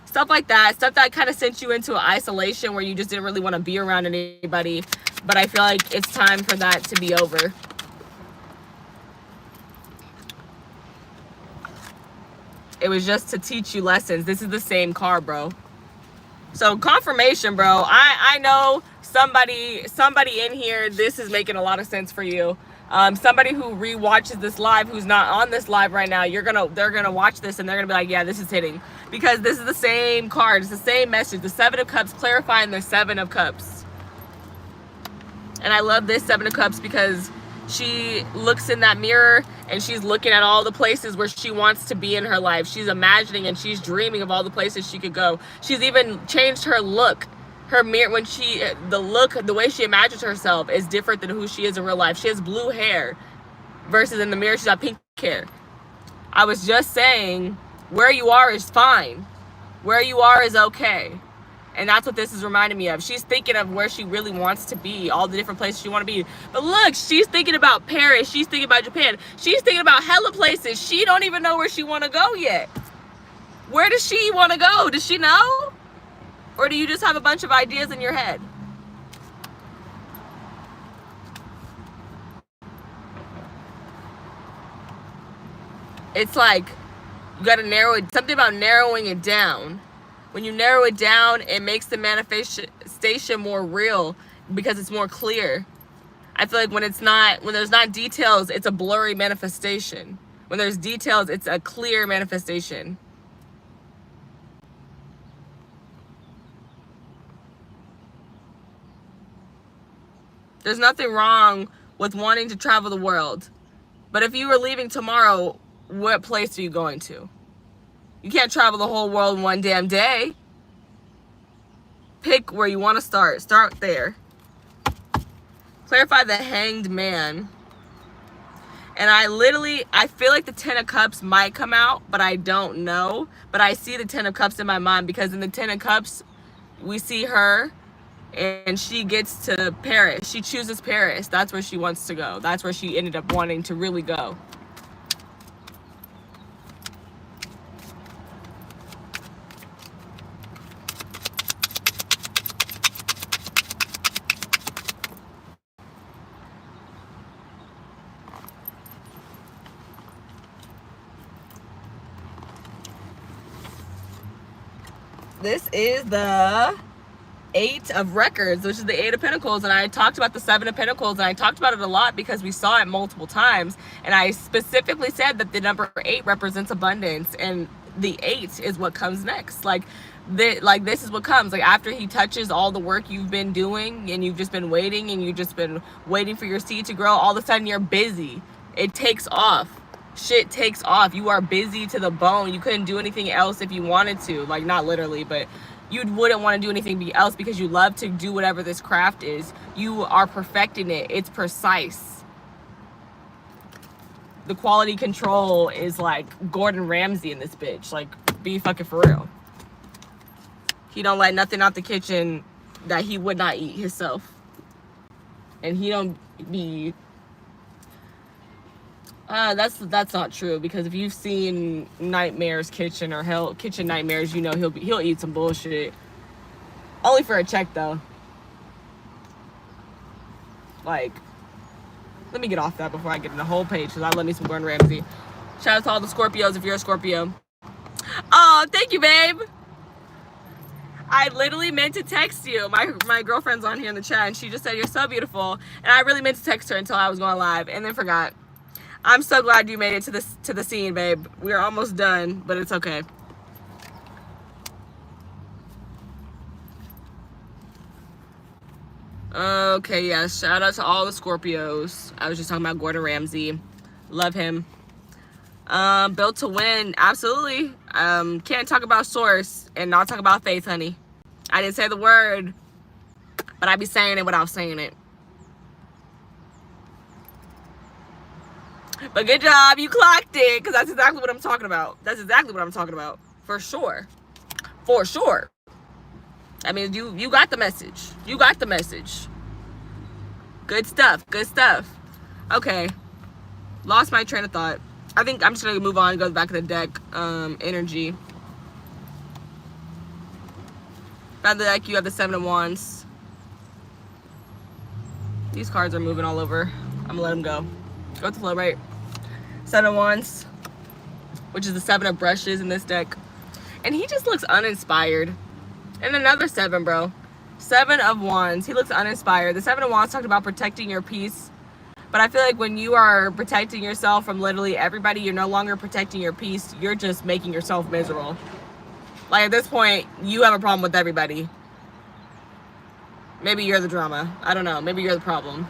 stuff like that. Stuff that kind of sent you into isolation where you just didn't really want to be around anybody. But I feel like it's time for that to be over. It was just to teach you lessons. This is the same card, bro. So confirmation, bro. I know somebody in here, this is making a lot of sense for you. Somebody who rewatches this live, who's not on this live right now, they're gonna watch this and they're gonna be like, yeah, this is hitting. Because this is the same card, it's the same message. The Seven of Cups clarifying the Seven of Cups. And I love this Seven of Cups because she looks in that mirror and she's looking at all the places where she wants to be in her life. She's imagining and she's dreaming of all the places she could go. She's even changed her look. Her mirror, when the way she imagines herself is different than who she is in real life. She has blue hair versus in the mirror she's got pink hair. I was just saying, where you are is fine. Where you are is okay. And that's what this is reminding me of. She's thinking of where she really wants to be, all the different places she wants to be. But look, she's thinking about Paris. She's thinking about Japan. She's thinking about hella places. She don't even know where she want to go yet. Where does she want to go? Does she know? Or do you just have a bunch of ideas in your head? It's like, you got to narrow it. Something about narrowing it down. When you narrow it down, it makes the manifestation more real because it's more clear. I feel like when there's not details, it's a blurry manifestation. When there's details, it's a clear manifestation. There's nothing wrong with wanting to travel the world. But if you were leaving tomorrow, what place are you going to? You can't travel the whole world in one damn day. Pick where you want to start. Start there. Clarify the Hanged Man. And I feel like the Ten of Cups might come out, but I don't know. But I see the Ten of Cups in my mind because in the Ten of Cups, we see her and she gets to Paris. She chooses Paris. That's where she wants to go. That's where she ended up wanting to really go. This is the 8 of Records, which is the 8 of Pentacles, and I talked about the 7 of Pentacles, and I talked about it a lot because we saw it multiple times, and I specifically said that the number 8 represents abundance, and the 8 is what comes next. Like this is what comes. Like, after he touches all the work you've been doing, and you've just been waiting, and you've just been waiting for your seed to grow, all of a sudden you're busy. It takes off. Shit takes off. You are busy to the bone. You couldn't do anything else if you wanted to. Like, not literally, but you wouldn't want to do anything else because you love to do whatever this craft is. You are perfecting it. It's precise. The quality control is like Gordon Ramsay in this bitch. Like, be fucking for real. He don't let nothing out the kitchen that he would not eat himself. And he don't be... that's not true, because if you've seen Nightmare's Kitchen or Hell Kitchen Nightmares, you know he'll eat some bullshit. Only for a check though. Like, let me get off that before I get in the whole page, because I love me some Gordon Ramsay. Shout out to all the Scorpios if you're a Scorpio. Oh, thank you, babe. I literally meant to text you. My girlfriend's on here in the chat, and she just said you're so beautiful, and I really meant to text her until I was going live, and then forgot. I'm so glad you made it to the scene, babe. We're almost done, but it's okay. Okay, yes. Shout out to all the Scorpios. I was just talking about Gordon Ramsay. Love him. Built to win. Absolutely. Can't talk about source and not talk about faith, honey. I didn't say the word, but I be saying it without saying it. But good job, you clocked it, because that's exactly what I'm talking about. That's exactly what I'm talking about. For sure. For sure. I mean, you got the message. You got the message. Good stuff. Good stuff. Okay. Lost my train of thought. I think I'm just going to move on and go back to the deck. Energy. Back to the deck, you have the 7 of Wands. These cards are moving all over. I'm going to let them go. Go with the flow, right? 7 of Wands, which is the 7 of Brushes in this deck. And he just looks uninspired. And another 7, bro. 7 of Wands. He looks uninspired. The 7 of Wands talked about protecting your peace. But I feel like when you are protecting yourself from literally everybody, you're no longer protecting your peace. You're just making yourself miserable. Like, at this point, you have a problem with everybody. Maybe you're the drama. I don't know. Maybe you're the problem.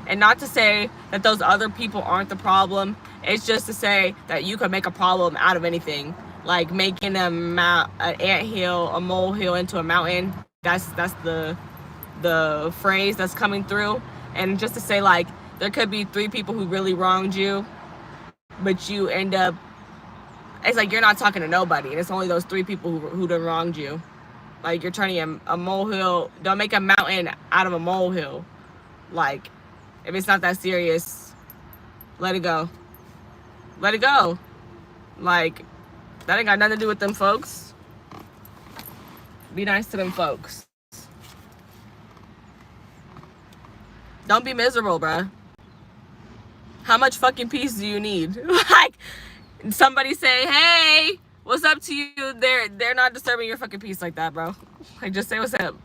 And not to say that those other people aren't the problem. It's just to say that you can make a problem out of anything. Like making an anthill, a molehill into a mountain. That's the phrase that's coming through. And just to say, like, there could be 3 people who really wronged you, but you end up, it's like you're not talking to nobody, and it's only those 3 people who done wronged you. Like, you're turning a molehill. Don't make a mountain out of a molehill. Like, if it's not that serious, let it go. Let it go. Like, that ain't got nothing to do with them folks. Be nice to them folks. Don't be miserable, bruh. How much fucking peace do you need? Like, somebody say, hey, what's up to you? They're not disturbing your fucking peace like that, bro. Like, just say what's up.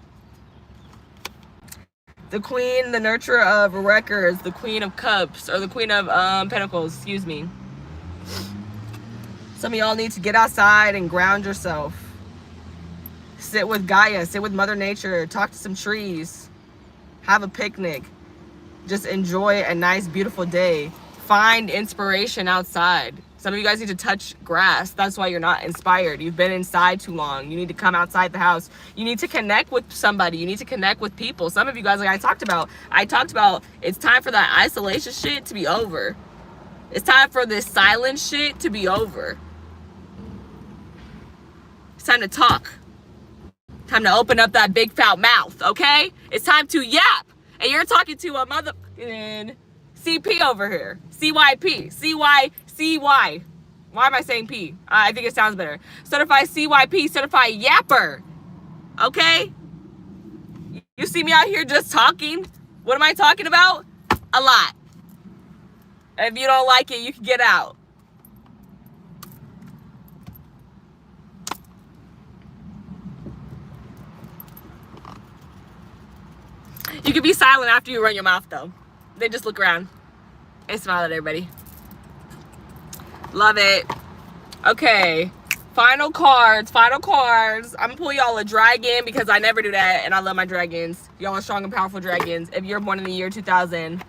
The Queen, the Nurturer of Records, the Queen of Cups, or the Queen of Pentacles, excuse me. Some of y'all need to get outside and ground yourself. Sit with Gaia, sit with Mother Nature, talk to some trees, have a picnic. Just enjoy a nice, beautiful day. Find inspiration outside. Some of you guys need to touch grass. That's why you're not inspired. You've been inside too long. You need to come outside the house. You need to connect with somebody. You need to connect with people. Some of you guys, like I talked about it's time for that isolation shit to be over. It's time for this silent shit to be over. It's time to talk. Time to open up that big fat mouth, okay? It's time to yap. And you're talking to a motherfucking CP over here. CYP. CY. Why am I saying P? I think it sounds better. Certified CYP, certified yapper. Okay? You see me out here just talking? What am I talking about? A lot. If you don't like it, you can get out. You can be silent after you run your mouth, though. They just look around and smile at everybody. Love it. Okay. Final cards. I'm gonna pull y'all a dragon because I never do that, and I love my dragons. Y'all are strong and powerful dragons. If you're born in the year 2000,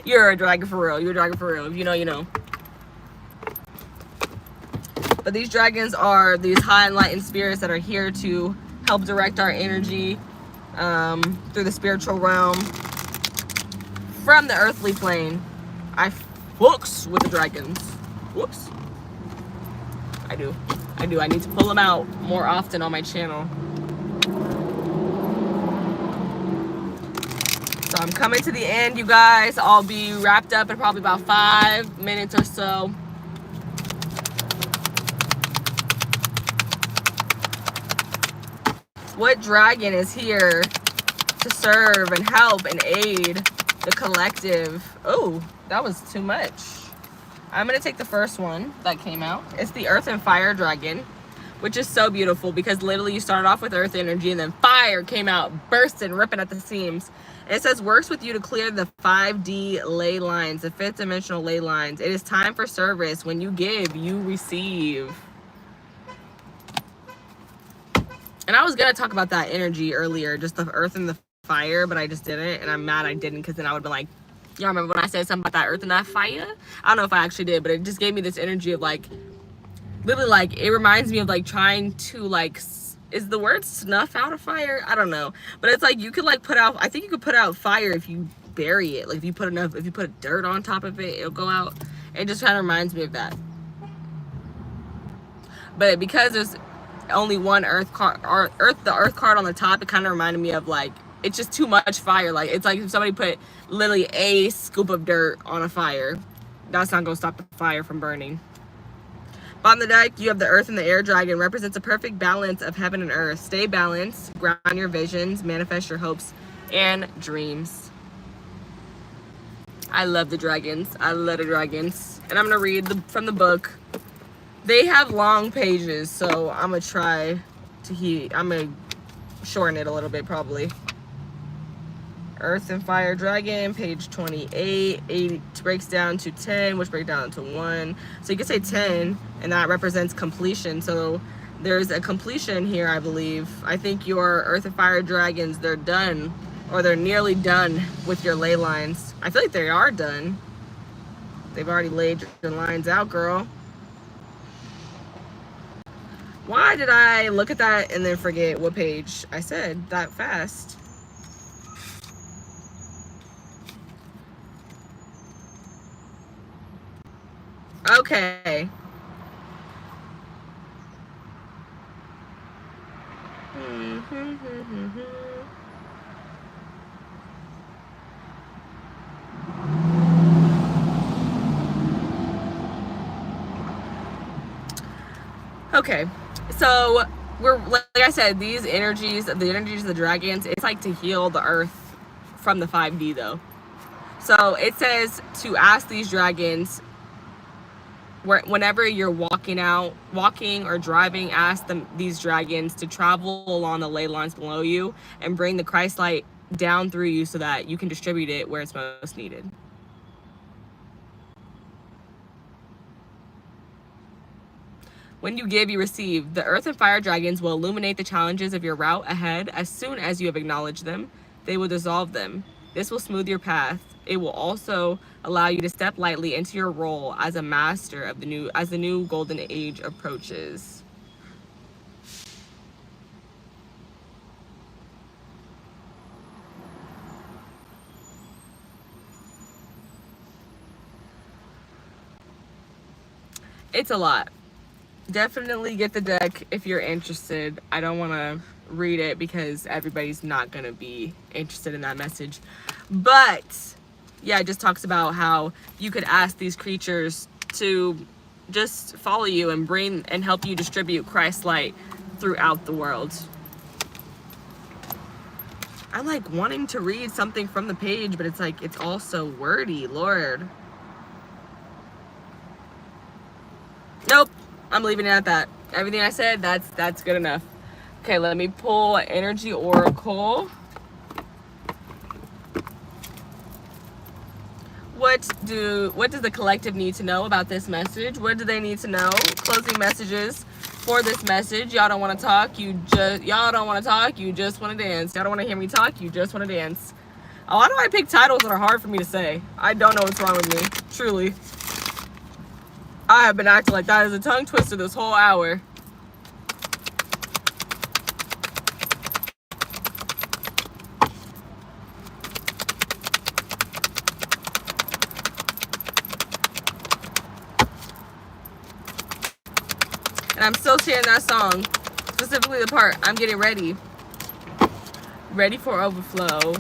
you're a dragon for real. You're a dragon for real. If you know, you know. But these dragons are these high enlightened spirits that are here to help direct our energy through the spiritual realm from the earthly plane. I fucks with the dragons. Whoops. I do. I need to pull them out more often on my channel. So I'm coming to the end, you guys. I'll be wrapped up in probably about 5 minutes or so. What dragon is here to serve and help and aid the collective? Oh, that was too much. I'm gonna take the first one that came out. It's the Earth and Fire Dragon, which is so beautiful because literally you started off with earth energy and then fire came out, bursting, ripping at the seams. And it says, works with you to clear the 5D ley lines, the 5th dimensional ley lines. It is time for service. When you give, you receive. And I was gonna talk about that energy earlier, just the earth and the fire, but I just didn't, and I'm mad I didn't, because then I would be like, y'all remember when I said something about that earth and that fire? I don't know if I actually did, but it just gave me this energy of like, literally like, it reminds me of like trying to like, is the word snuff out a fire? I don't know, but it's like you could like put out, I think you could put out fire if you bury it, like if you put dirt on top of it, it'll go out. It just kind of reminds me of that. But because there's only one earth card, the earth card on the top, it kind of reminded me of like, it's just too much fire. Like it's like if somebody put literally a scoop of dirt on a fire, that's not gonna stop the fire from burning. On the deck, you have the Earth and the Air Dragon. Represents a perfect balance of heaven and earth. Stay balanced, ground your visions, manifest your hopes and dreams. I love the dragons. I love the dragons. And I'm gonna read from the book. They have long pages, so I'm gonna try to I'm gonna shorten it a little bit probably. Earth and Fire Dragon, page 28. 8 breaks down to 10, which breaks down to 1. So you can say 10, and that represents completion. So there's a completion here, I believe. I think your Earth and Fire Dragons, they're done, or they're nearly done with your ley lines. I feel like they are done. They've already laid your lines out, girl. Why did I look at that and then forget what page I said that fast? Okay. Okay. So we're, like I said, these energies, the energies of the dragons, it's like to heal the earth from the 5D though. So it says to ask these dragons, whenever you're walking or driving, ask these dragons to travel along the ley lines below you and bring the Christ light down through you so that you can distribute it where it's most needed. When you give, you receive. The Earth and Fire Dragons will illuminate the challenges of your route ahead. As soon as you have acknowledged them, they will dissolve them. This will smooth your path. It will also allow you to step lightly into your role as a master of as the new golden age approaches. It's a lot. Definitely get the deck if you're interested. I don't want to read it because everybody's not going to be interested in that message. But yeah, it just talks about how you could ask these creatures to just follow you and bring and help you distribute Christ's light throughout the world. I'm like wanting to read something from the page, but it's like, it's all so wordy, Lord. Nope, I'm leaving it at that. Everything I said, that's good enough. Okay, let me pull Energy Oracle. What does the collective need to know about this message? What do they need to know? Closing messages for this message. Y'all don't want to talk. Y'all don't want to talk. You just want to dance. Y'all don't want to hear me talk. You just want to dance. Why do I pick titles that are hard for me to say? I don't know what's wrong with me. Truly. I have been acting like that as a tongue twister this whole hour. And I'm still cheering that song. Specifically the part, I'm getting ready. Ready for overflow.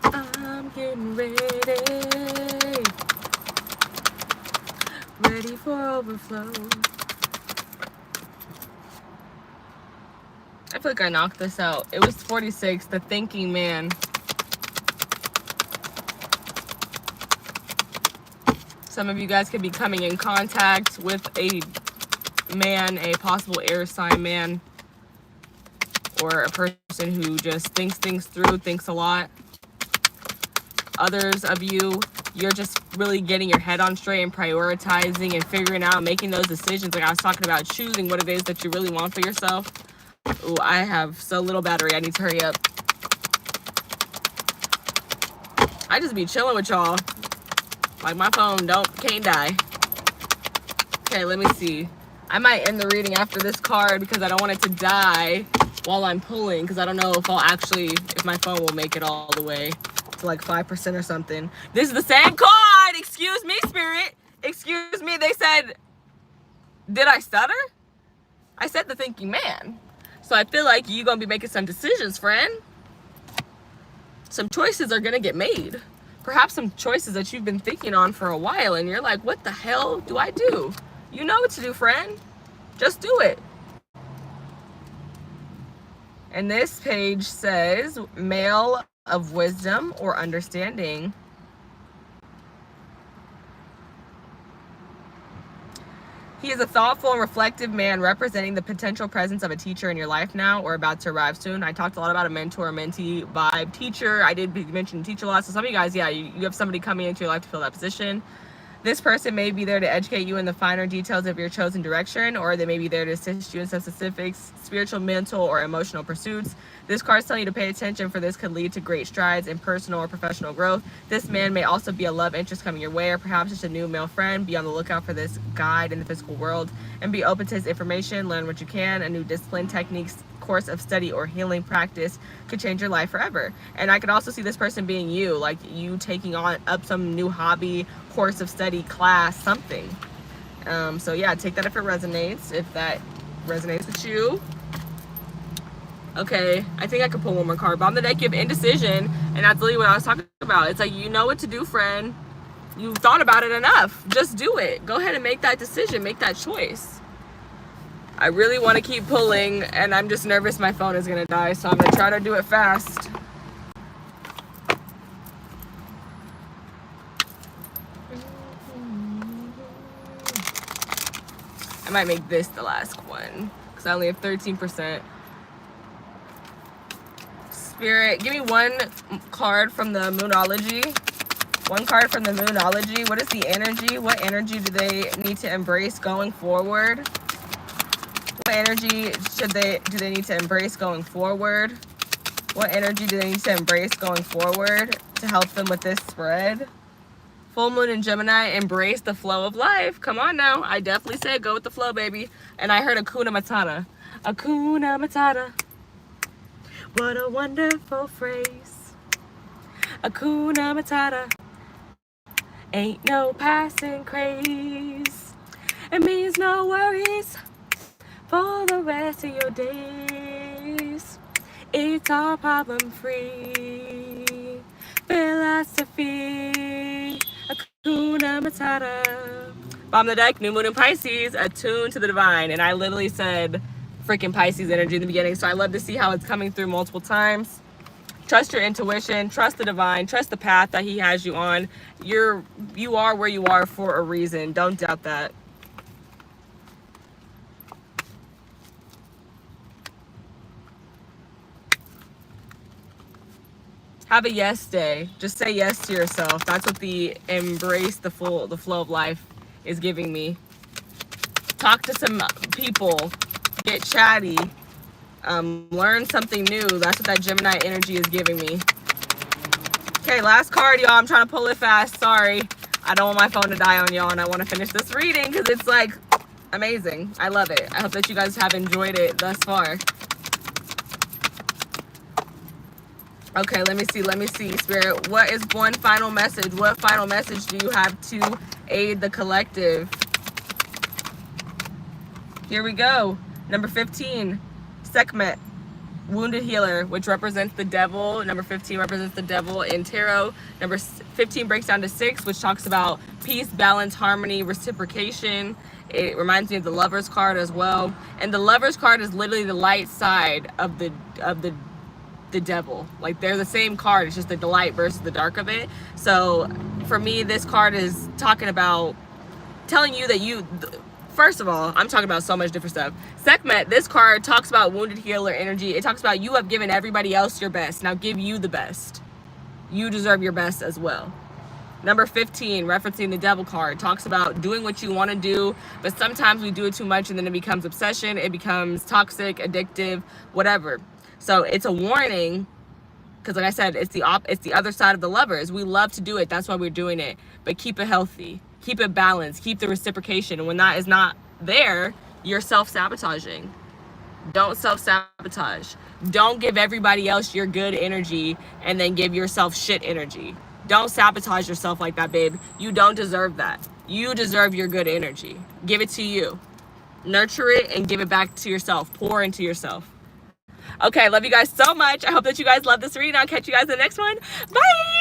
I'm getting ready. Ready for overflow. I feel like I knocked this out. It was 46, the thinking man. Some of you guys could be coming in contact with a man, a possible air sign man, or a person who just thinks things through, thinks a lot. Others of you, you're just really getting your head on straight and prioritizing and figuring out, making those decisions. Like I was talking about, choosing what it is that you really want for yourself. Ooh, I have so little battery. I need to hurry up. I just be chilling with y'all. Like my phone can't die. Okay, let me see. I might end the reading after this card because I don't want it to die while I'm pulling, because I don't know if my phone will make it all the way to like 5% or something. This is the same card. Excuse me, Spirit. Excuse me. They said, did I stutter? I said the thinking man. So I feel like you're going to be making some decisions, friend. Some choices are going to get made. Perhaps some choices that you've been thinking on for a while and you're like, what the hell do I do? You know what to do, friend. Just do it. And this page says, male of wisdom or understanding. He is a thoughtful and reflective man representing the potential presence of a teacher in your life now or about to arrive soon. I talked a lot about a mentor-mentee vibe. Teacher, I did mention teacher a lot. So some of you guys, yeah, you have somebody coming into your life to fill that position. This person may be there to educate you in the finer details of your chosen direction, or they may be there to assist you in some specifics, spiritual, mental, or emotional pursuits. This card is telling you to pay attention, for this could lead to great strides in personal or professional growth. This man may also be a love interest coming your way, or perhaps just a new male friend. Be on the lookout for this guide in the physical world and be open to his information. Learn what you can. A new discipline, techniques, course of study, or healing practice could change your life forever. And I could also see this person being you, like you taking up some new hobby, course of study, class, something. So yeah, take that if it resonates, if that resonates with you. Okay, I think I could pull one more card. Bottom of the deck, you have indecision, and that's literally what I was talking about. It's like, you know what to do, friend. You've thought about it enough. Just do it. Go ahead and make that decision. Make that choice. I really want to keep pulling, and I'm just nervous my phone is going to die, so I'm going to try to do it fast. I might make this the last one, because I only have 13%. Spirit, give me one card from the Moonology. One card from the Moonology. What is the energy? What energy do they need to embrace going forward? What energy do they need to embrace going forward? What energy do they need to embrace going forward to help them with this spread? Full moon in Gemini, embrace the flow of life. Come on now. I definitely said go with the flow, baby. And I heard Hakuna Matata. Hakuna Matata. What a wonderful phrase. Hakuna Matata. Ain't no passing craze. It means no worries for the rest of your days. It's all problem free. Philosophy. Hakuna Matata. Bottom of the deck, new moon in Pisces, attuned to the divine. And I literally said freaking Pisces energy in the beginning. So I love to see how it's coming through multiple times. Trust your intuition, trust the divine, trust the path that he has you on. You are where you are for a reason. Don't doubt that. Have a yes day. Just say yes to yourself. That's what the embrace the flow of life is giving me. Talk to some people. Get chatty. Learn something new. That's what that Gemini energy is giving me. Okay, last card, y'all. I'm trying to pull it fast. Sorry. I don't want my phone to die on y'all, and I want to finish this reading because it's like amazing. I love it. I hope that you guys have enjoyed it thus far. Okay, let me see, Spirit. What is one final message? What final message do you have to aid the collective? Here we go. Number 15, Sekhmet, wounded healer, which represents the devil. Number 15 represents the devil in tarot. Number 15 breaks down to 6, which talks about peace, balance, harmony, reciprocation. It reminds me of the Lover's card as well. And the Lover's card is literally the light side of the devil. Like, they're the same card. It's just the light versus the dark of it. So for me, this card is talking about telling you that you, first of all, I'm talking about so much different stuff. Sekhmet, this card talks about wounded healer energy. It talks about you have given everybody else your best. Now give you the best. You deserve your best as well. Number 15, referencing the devil card, talks about doing what you want to do, but sometimes we do it too much and then it becomes obsession. It becomes toxic, addictive, whatever. So it's a warning, because like I said, it's the other side of the Lovers. We love to do it. That's why we're doing it. But keep it healthy. Keep it balanced. Keep the reciprocation. And when that is not there, you're self-sabotaging. Don't self-sabotage. Don't give everybody else your good energy and then give yourself shit energy. Don't sabotage yourself like that, babe. You don't deserve that. You deserve your good energy. Give it to you. Nurture it and give it back to yourself. Pour into yourself. Okay, love you guys so much. I hope that you guys love this reading. I'll catch you guys in the next one. Bye!